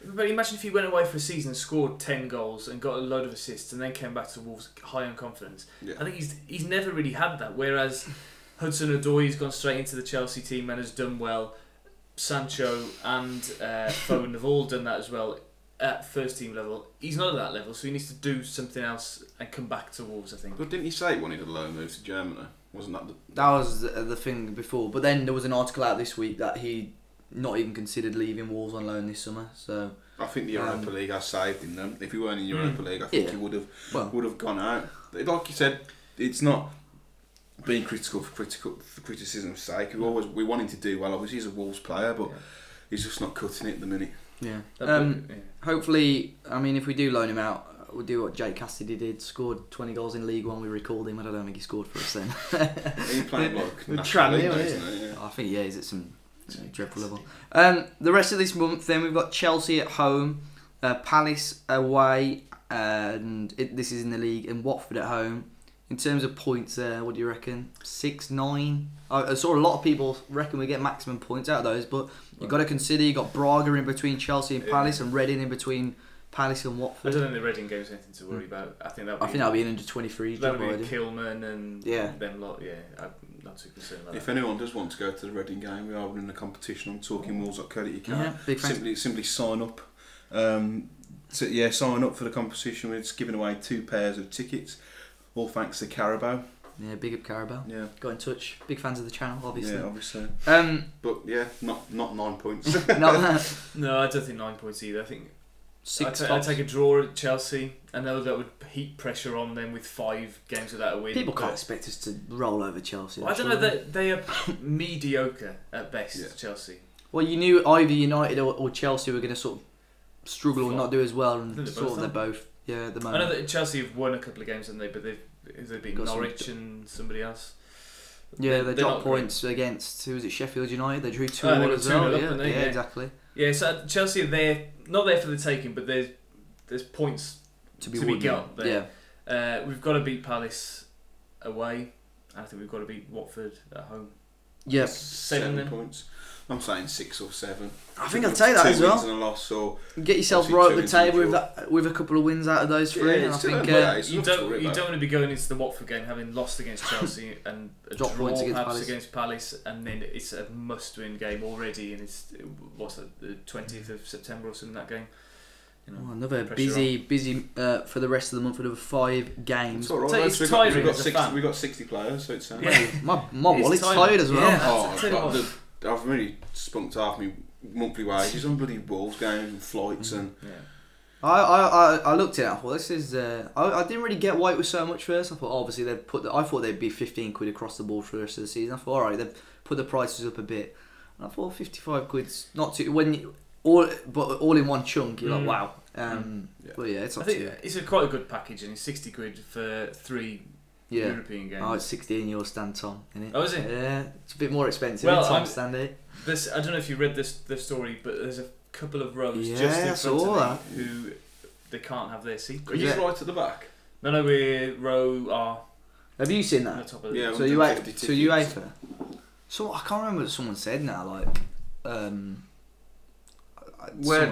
but imagine if he went away for a season, scored 10 goals, and got a load of assists, and then came back to Wolves high on confidence. Yeah. I think he's never really had that. Whereas Hudson-Odoi's gone straight into the Chelsea team and has done well. Sancho and Foden have all done that as well at first team level. He's not at that level, so he needs to do something else and come back to Wolves, I think. But didn't he say he wanted a loan move to Germany? Wasn't that that was the thing before? But then there was an article out this week that he not even considered leaving Wolves on loan this summer. So I think the Europa League has saved him. Though. If he weren't in Europa League, I think he would have gone out. Like you said, it's not being critical for criticism's sake. We want him to do well. Obviously, he's a Wolves player, but he's just not cutting it at the minute. Yeah. Hopefully, I mean, if we do loan him out, we'll do what Jake Cassidy did. Scored 20 goals in League One. We recalled him. I don't think he scored for us then. He's playing like National League, isn't he? I think he's at some dreadful level. The rest of this month, then we've got Chelsea at home, Palace away, and this is in the league, and Watford at home. In terms of points, what do you reckon? 6, 9. I saw a lot of people reckon we get maximum points out of those, but you've got to consider you got Braga in between Chelsea and Palace, and Reading in between Palace and Watford. I don't think the Reading game's anything to worry about. I think that'll be an under 23 job. That'll be Kilman and them lot. Yeah, I'm not too concerned about if that. anyone does want to go to the Reading game, we are running a competition on talkingwolves.co.uk. Yeah, big simply sign up. Sign up for the competition. We're just giving away 2 pairs of tickets. All thanks to Carabao. Yeah, big up Carabao. Yeah, got in touch. Big fans of the channel, obviously. Yeah, obviously. But yeah, not 9 points. No, I don't think 9 points either. I think 6. I'd take a draw at Chelsea. I know that would heap pressure on them with 5 games without a win. People can't expect us to roll over Chelsea. I don't know that they are mediocre at best. Chelsea. Well, you knew either United or Chelsea were going to sort of struggle or not do as well, and they're both. Yeah, at the moment. I know that Chelsea have won a couple of games, haven't they? But they've beaten Norwich and somebody else. Yeah, they dropped points against, who was it, Sheffield United. They drew 2-1 as well. Yeah, exactly. Yeah, so Chelsea are not there for the taking, but there's points to be got there. Yeah. We've got to beat Palace away. I think we've got to beat Watford at home. Yep. 7 points. I'm saying 6 or 7. I think I'd take that as well. 2 wins and a loss, or get yourself right at the table with a couple of wins out of those 3. Yeah, and I think you don't want to be going into the Watford game having lost against Chelsea and a draw points against Palace, and then it's a must-win game already, and it's the 20th of September or something, that game. Another busy for the rest of the month. Another 5 games. It's all right. It's tiring. We've got 60 players, so it's my wallet's tired as well. Yeah, I've really spunked half my monthly wages on bloody Wolves games and flights and. Yeah. I looked at it. I thought this is. I didn't really get why it was so much first. I thought obviously they'd I thought they'd be 15 quid across the board for the rest of the season. I thought all right, they've put the prices up a bit. And I thought 55 quid's not too all in one chunk. You're like wow. But yeah, it's. I think it's quite a good package, and it's 60 quid for 3. European games. Oh, it's 60 in your stand, Tom, isn't it? Oh, is it? Yeah, it's a bit more expensive in Tom's stand, eh? I don't know if you read the story, but there's a couple of rows just in front of me who they can't have their seat. Are you right at the back? No, we're row R. Have you seen that? On the top of yeah. So UEFA. So I can't remember what someone said now. Like, someone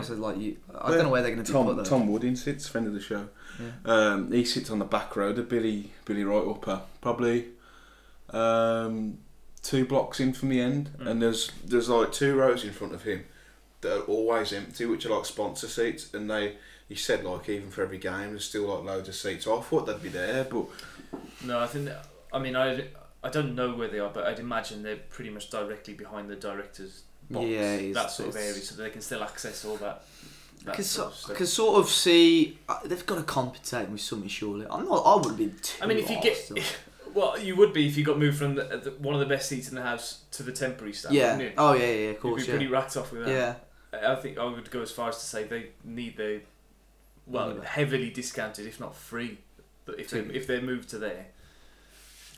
said like you. I don't know where they're going to put that. Tom Wooding sits, friend of the show. Yeah. He sits on the back row, the Billy right upper, probably 2 blocks in from the end, and there's like 2 rows in front of him that are always empty, which are like sponsor seats, and he said like even for every game there's still like loads of seats. So I thought they'd be there, but no, I don't know where they are, but I'd imagine they're pretty much directly behind the director's box, that sort of area, so they can still access all that. Can sort of see they've got to compensate with something surely. I wouldn't be too. I mean, if you get, well, you would be if you got moved from one of the best seats in the house to the temporary stand. Yeah. Wouldn't you? Oh yeah, of course. You'd be pretty racked off with that. Yeah. I think I would go as far as to say they need heavily discounted, if not free. But if they're moved to there,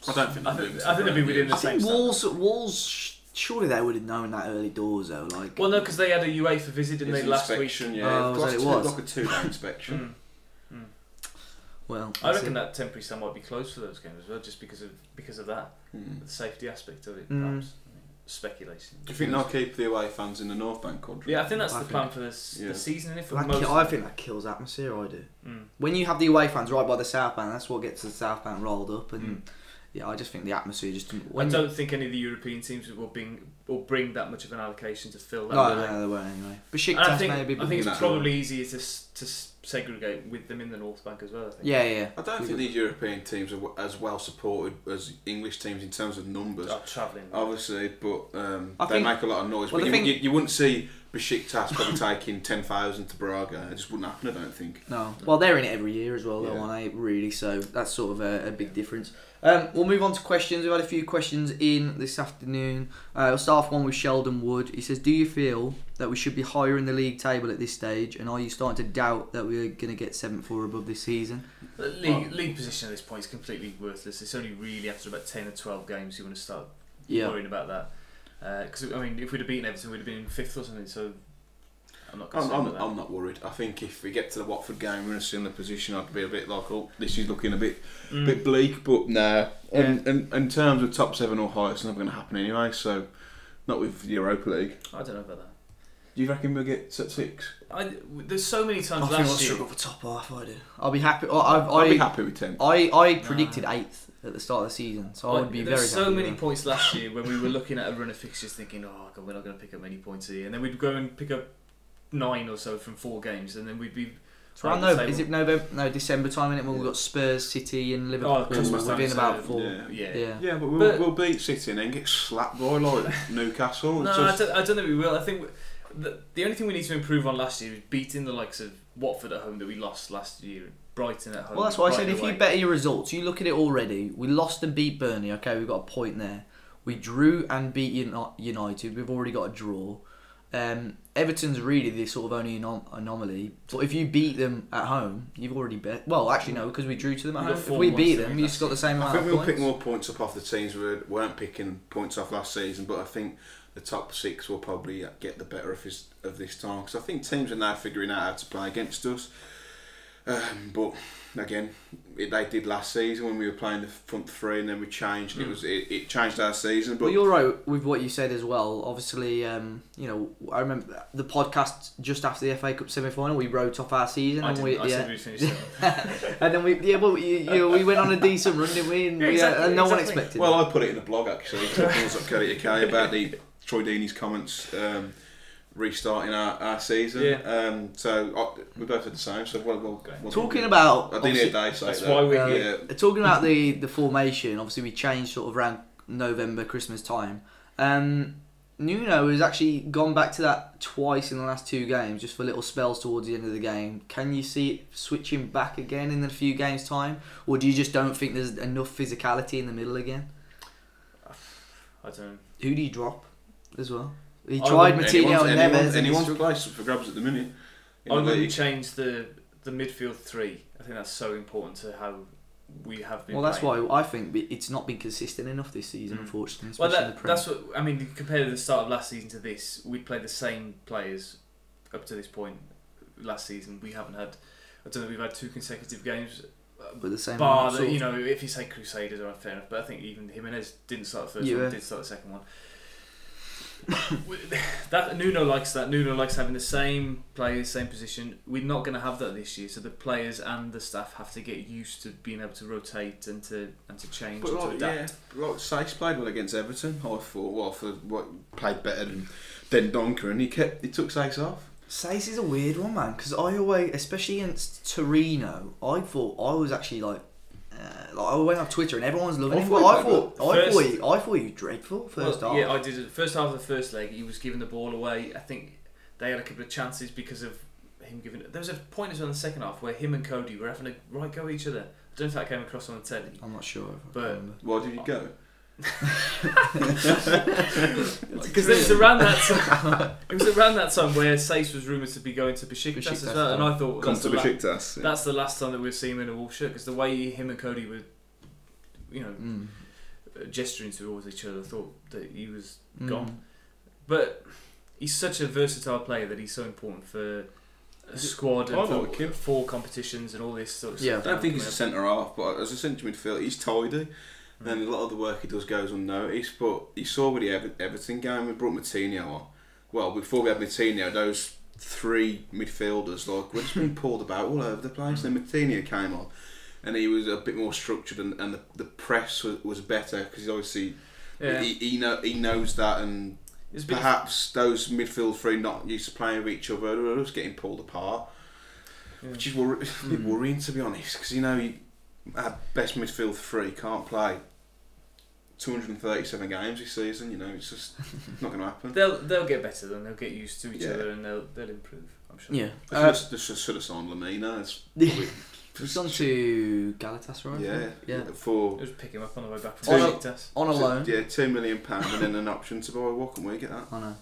I don't think. I think they'd be within the same. Wolves. Surely they would have known that early doors though. Like. Well, no, because they had a UEFA visit, didn't they, last week? Yeah, it was like a 2-day inspection. Well, I reckon that temporary stand might be closed for those games as well, just because of that, the safety aspect of it. Perhaps speculation. Do you think they'll keep the away fans in the North Bank country? Yeah, I think that's the plan for the season. I think that kills atmosphere. I do. When you have the away fans right by the South Bank, that's what gets the South Bank rolled up and. Yeah, I just think the atmosphere just. I don't think any of the European teams will bring that much of an allocation to fill that. No, they won't anyway. Besiktas maybe. I think it's probably easier to segregate with them in the North Bank as well. I think. Yeah. I don't think these European teams are as well supported as English teams in terms of numbers. Travelling, obviously, but they make a lot of noise. But you wouldn't see Besiktas probably taking 10,000 to Braga. It just wouldn't happen, I don't think. No. Well, they're in it every year as well, though, aren't they? Really, so that's sort of a big difference. We'll move on to questions. We've had a few questions in this afternoon. We'll start off one with Sheldon Wood. He says, do you feel that we should be higher in the league table at this stage, and are you starting to doubt that we're going to get 7th or above this season? The league position at this point is completely worthless. It's only really after about 10 or 12 games you want to start worrying about that. Because I mean, if we'd have beaten Everton, we'd have been in 5th or something. So I'm not concerned about that. I'm not worried. I think if we get to the Watford game, we're in a similar position. I'd be a bit like, oh, this is looking a bit bleak. But nah. And in terms of top 7 or higher, it's not going to happen anyway. So not with the Europa League. I don't know about that. Do you reckon we'll get to 6? There's so many times I think I'll last year. struggle for top half. I do. I'll be happy. I'd be happy with 10. I predicted 8th at the start of the season, so I would be very happy. There's so many points last year when we were looking at a run of fixtures thinking, oh God, we're not going to pick up many points here, and then we'd go and pick up 9 or so from 4 games, and then we'd be. Is it November? No, December time, when we've got Spurs, City, and Liverpool within about 4. Yeah, but we'll beat City and then get slapped by like Newcastle. No, I don't think we will. I think the only thing we need to improve on last year is beating the likes of Watford at home that we lost last year. Brighton at home. Well, that's why I said if you better your results, you look at it already. We lost and beat Burnley. Okay, we've got a point there. We drew and beat United. We've already got a draw. Everton's really this sort of only anomaly. But if you beat them at home, you've already bet. Well, actually no, because we drew to them at home. If we beat them, you've just got the same amount of points. I think we'll pick more points up off the teams we weren't picking points off last season. But I think the top 6 will probably get the better of this time. Because I think teams are now figuring out how to play against us. But again, they did last season when we were playing the front 3, and then we changed. And it changed our season. But well, you're right with what you said as well. Obviously, I remember the podcast just after the FA Cup semi-final. We wrote off our season, I said we finished 7th. and then we went on a decent run, didn't we? And no one expected. Well, I put it in a blog actually. UK about the Troy Deeney's comments. Restarting our season, so we both did the same. So we'll talking about. I didn't hear Dave say that's that. why we're here. Talking about the formation. Obviously, we changed sort of around November, Christmas time. Nuno has actually gone back to that twice in the last 2 games, just for little spells towards the end of the game. Can you see it switching back again in a few games' time, or do you just don't think there's enough physicality in the middle again? I don't. Who do you drop as well? He tried Matinho and Neves. Anyone's place for grabs at the minute. I wouldn't change the midfield 3. I think that's so important to how we have been. Well, that's why I think it's not been consistent enough this season, unfortunately. Well, that's what I mean. Compared to the start of last season to this, we played the same players up to this point. Last season, we haven't had. I don't know. We've had 2 consecutive games. But the same. Bar that, if you say Crusaders, are fair enough. But I think even Jimenez didn't start the first one. Did start the second one. That Nuno likes that. Nuno likes having the same players, same position. We're not going to have that this year, so the players and the staff have to get used to being able to rotate and to change and to adapt. Yeah, like Saïs played well against Everton. I thought played better than Donker, and he took Saïs off. Saïs is a weird one, man, because I always, especially against Torino, I thought I was actually like I went on Twitter and everyone's loving him. I thought he was dreadful first half. Yeah, I did. First half of the first leg, he was giving the ball away. I think they had a couple of chances because of him giving. There was a point as well in the second half where him and Cody were having a right go at each other. I don't know if that came across on the telly. I'm not sure. But why did you go? Because it was around that time. It was around that time where Saïs was rumoured to be going to Besiktas as well, and I thought that's the last time that we've seen him in a Wolves shirt. Because the way him and Cody were, gesturing towards each other, I thought that he was gone. But he's such a versatile player that he's so important for a squad and for competitions and all this sort of stuff. I don't think he's a centre half, but as a centre midfield, he's tidy. And a lot of the work he does goes unnoticed, but you saw with the Everton game, we brought Matinho on. Well, before we had Matinho, those 3 midfielders we've just been pulled about all over the place. Then Matinho came on, and he was a bit more structured, and the press was better because he's obviously he knows that, and perhaps those midfield 3 not used to playing with each other are just getting pulled apart, which is worrying to be honest, because our best midfield 3 can't play 237 games this season. You know, it's just not going to happen. They'll get better then. They'll get used to each other and they'll improve. I'm sure. Yeah. They should have signed Lamina. He's gone to Galatasaray. Yeah. For just pick him up on the way back from Besiktas. On a loan. Yeah, £2 million and then an option to buy. What can we get that? I know.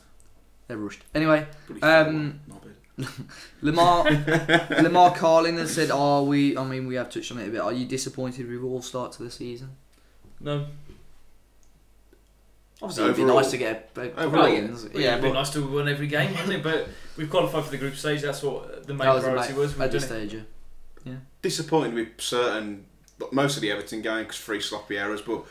They're rushed. Anyway, Lamar Carlin has said, we have touched on it a bit. Are you disappointed with all start to the season? No. Obviously, it'd be nice to get a it'd be nice to win every game, wouldn't it? But we've qualified for the group stage. That's what the main priority was. At this stage, yeah. Disappointed with most of the Everton game because 3 sloppy errors, but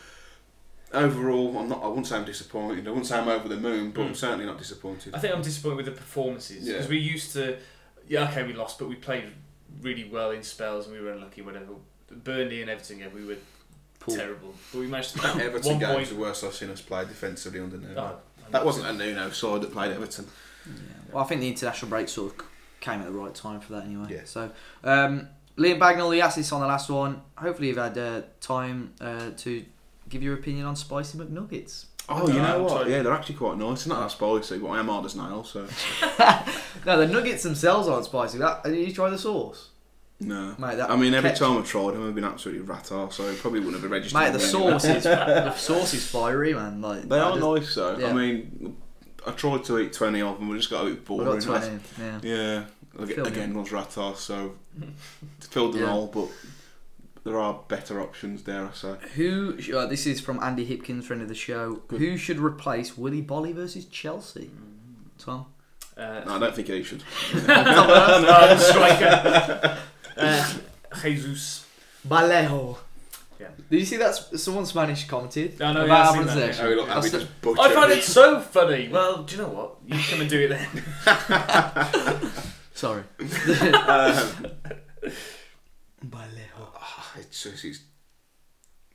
overall, I wouldn't say I'm disappointed. I wouldn't say I'm over the moon, but I'm certainly not disappointed. I think I'm disappointed with the performances because we used to, we lost, but we played really well in spells and we were unlucky. Whatever. Burnley and Everton game, we were terrible, but we managed to. That Everton game was the worst I've seen us play defensively under Nuno. That wasn't a Nuno side that played Everton. Yeah. Well, I think the international break sort of came at the right time for that anyway. Yeah. So, Liam Bagnall, he asked this on the last one. Hopefully, you've had time to give your opinion on spicy McNuggets. Oh, you know what? Yeah, they're actually quite nice. They're not that spicy, but I am hard as nails. So. No, the nuggets themselves aren't spicy. Did you try the sauce? No. Mate, every time I've tried them, I've been absolutely rat arse, so I probably wouldn't have registered. Mate, the sauce is fiery, man. Like, they are nice, though. Yeah. I mean, I tried to eat 20 of them, we just got a bit boring. I got 20, yeah. Again, was rat arse, so filled the role, but there are better options, dare I say. This is from Andy Hipkins, friend of the show. Good. Who should replace Willy Bolly versus Chelsea? Tom? No, I don't think he should. Striker. Jesus Vallejo. Yeah. Did you see that someone Spanish commented? No, about yeah, I find it so funny. Well, do you know what? You come and do it then. Sorry. Vallejo.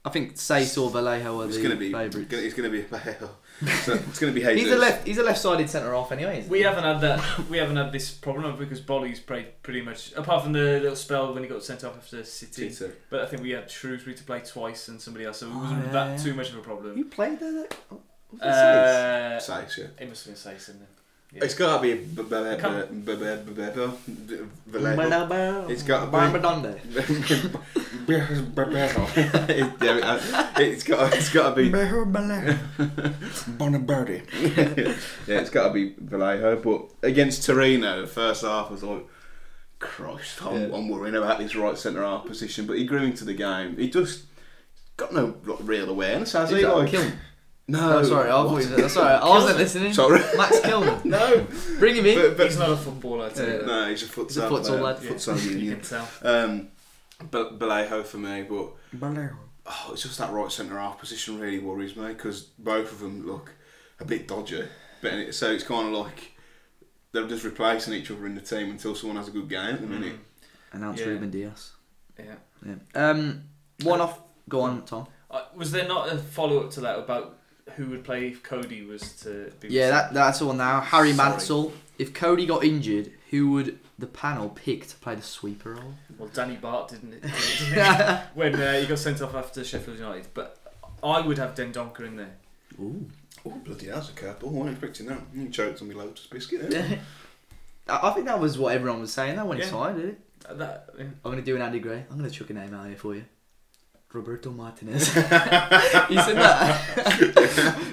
I think Sace or Vallejo are the favourites. It's going to be Vallejo. So it's going to be Jesus. He's a left-sided centre half anyway. Isn't we haven't had that. We haven't had this problem because Bolly's played pretty much, apart from the little spell when he got sent off after City. But I think we had Shrewsbury to play twice and somebody else, so it wasn't that too much of a problem. You played there? Sace, yeah. It must have been Sace, isn't it? Yeah. It's got to be Vallejo. It's got to be. It's got to be. Bonaberti. Yeah, it's got to be Vallejo. But against Torino, the first half was like, Christ, I'm worrying about this right centre half position. But he grew into the game. He just got no real awareness, has he? No, sorry, I wasn't listening. Sorry. Max Kilman. No. Bring him in. But he's not a footballer, No, he's a futsal lad. Futsal union. You can tell. Vallejo for me, but it's just that right centre half position really worries me because both of them look a bit dodgy. So it's kind of like they're just replacing each other in the team until someone has a good game at the minute. Announce Ruben Diaz. Yeah. One off. Go on, Tom. Was there not a follow up to that about who would play if Cody was to be... Yeah, that's all now. Harry Mansell. If Cody got injured, who would the panel pick to play the sweeper role? Well, Danny Bart didn't it? When he got sent off after Sheffield United. But I would have Dendoncker in there. Ooh. Oh, bloody hell's a curveball. I wasn't expecting that. You choked on me Lotus biscuit. I think that was what everyone was saying. That when he signed, did it? I'm going to do an Andy Gray. I'm going to chuck a name out here for you. Roberto Martinez. He said that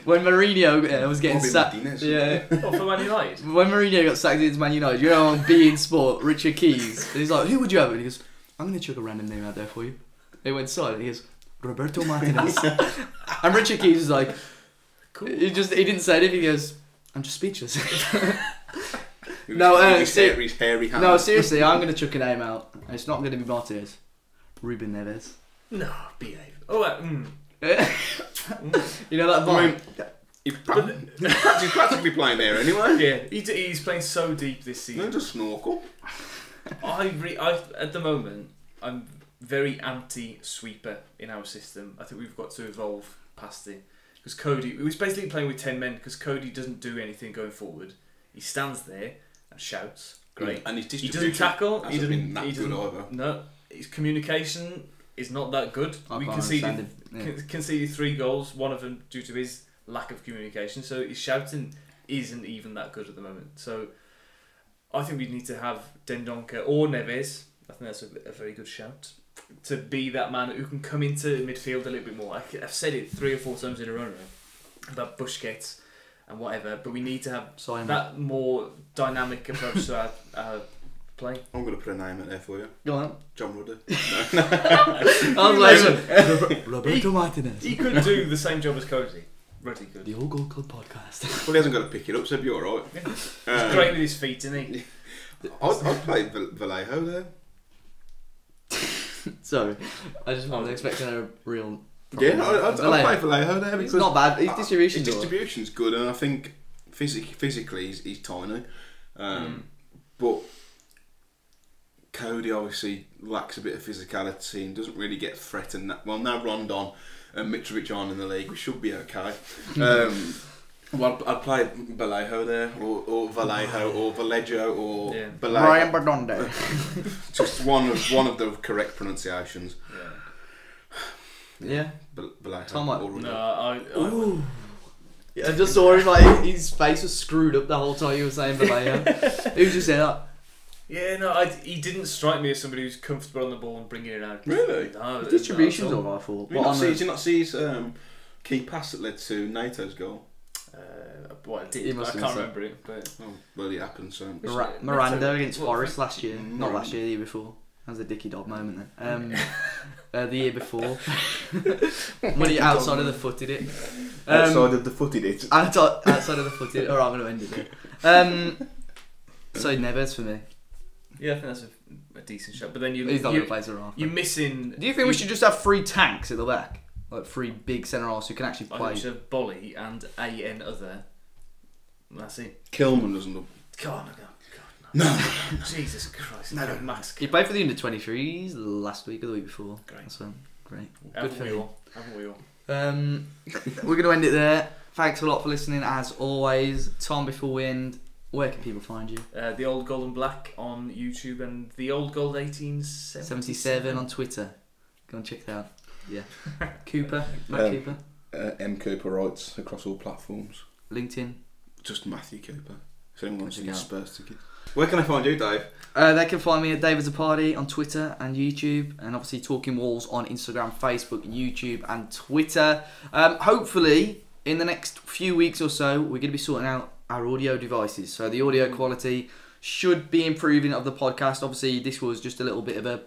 when Mourinho was getting sacked. Yeah. Oh, for Man United. When Mourinho got sacked into Man United, you know, on beIN Sport, Richard Keys. And he's like, "Who would you have?" And he goes, "I'm going to chuck a random name out there for you." He went silent. He goes, "Roberto Martinez." And Richard Keys was like, "Cool." He didn't say anything. He goes, "I'm just speechless." No, seriously, I'm going to chuck a name out. And it's not going to be Martinez. Ruben Neves. No, behave. Oh, you know that vibe? He's practically playing there anyway. Yeah, he's playing so deep this season. No, just snorkel. I at the moment, I'm very anti-sweeper in our system. I think we've got to evolve past it. Because Cody, he was basically playing with 10 men because Cody doesn't do anything going forward. He stands there and shouts. Great. Yeah, and he doesn't tackle. He doesn't. No, his communication is not that good. We conceded 3 goals, one of them due to his lack of communication. So his shouting isn't even that good at the moment. So I think we need to have Dendoncker or Neves. I think that's a very good shout. To be that man who can come into midfield a little bit more. I've said it 3 or 4 times in a row now about Busquets and whatever, but we need to have that more dynamic approach to our play. I'm going to put a name in there for you. Go on. John Rudder. I was like, Roberto Martinez. He could do the same job as Cozy. Ruddy could. The All Goal Club podcast. Well, he hasn't got to pick it up, so he'll be alright. Yeah. He's great with his feet, isn't he? I'd play Vallejo there. Sorry, I just wasn't expecting a real. Yeah, I'd play Vallejo there because it's not bad. His distribution's good, and I think physically he's tiny, but Cody obviously lacks a bit of physicality and doesn't really get threatened. Well, now Rondon and Mitrovic aren't in the league, we should be okay. Well, I'd play Vallejo there, or Vallejo, or Vallejo, or Brian Badonde. Just one of the correct pronunciations. Yeah. Vallejo. Tom, no, I just saw him, like, his face was screwed up the whole time you were saying Vallejo. Who just said that? Yeah, no, he didn't strike me as somebody who's comfortable on the ball and bringing it out. Really? No, his distribution's all right for. Did you not see his key pass that led to NATO's goal? Well, I did. I can't remember it, but well, it happened. So Miranda against Forest last year, not last year, the year before. That was a Dickie Dodd moment then. The year before, when he outside of the footed it. Outside of the footed it. Outside of the footed. Alright, I'm going to end it there. So Neves for me. Yeah, I think that's a decent shot. But then he's not going to play to half. You're missing. Do you think we should just have 3 tanks at the back? Like 3 big centre halves who can actually play. I think we should have Bolly and AN other. That's it. Kilman doesn't look. God, no. Jesus Christ. No. Mask. He played for the under-23s last week or the week before. Great. That's great. Good for you. Haven't we all? We're going to end it there. Thanks a lot for listening as always. Tom, before we end, where can people find you? The Old Gold and Black on YouTube and the Old Gold 1877 on Twitter. Go and check that out. Yeah. Cooper, Matt Cooper. M Cooper writes across all platforms. LinkedIn. Just Matthew Cooper. If anyone wants any Spurs tickets. Where can I find you, Dave? They can find me at David's a Party on Twitter and YouTube, and obviously Talking Walls on Instagram, Facebook, YouTube, and Twitter. Hopefully, in the next few weeks or so, we're going to be sorting out our audio devices. So the audio quality should be improving of the podcast. Obviously, this was just a little bit of a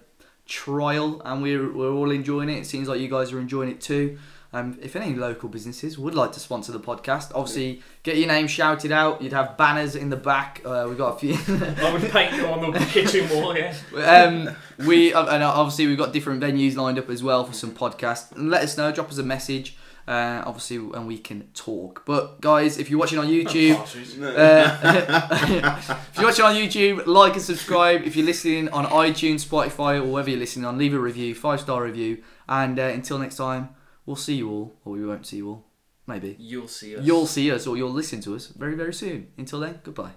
trial, and we're all enjoying it. It seems like you guys are enjoying it too. If any local businesses would like to sponsor the podcast, obviously get your name shouted out. You'd have banners in the back. We've got a few. I would paint you on the kitchen wall, yeah. And obviously we've got different venues lined up as well for some podcasts. And let us know. Drop us a message. Obviously, and we can talk. But guys, if you're watching on YouTube, like and subscribe. If you're listening on iTunes, Spotify, or wherever you're listening on, leave a review, 5-star review. And until next time, we'll see you all, or we won't see you all. Maybe you'll see us. You'll see us, or you'll listen to us very, very soon. Until then, goodbye.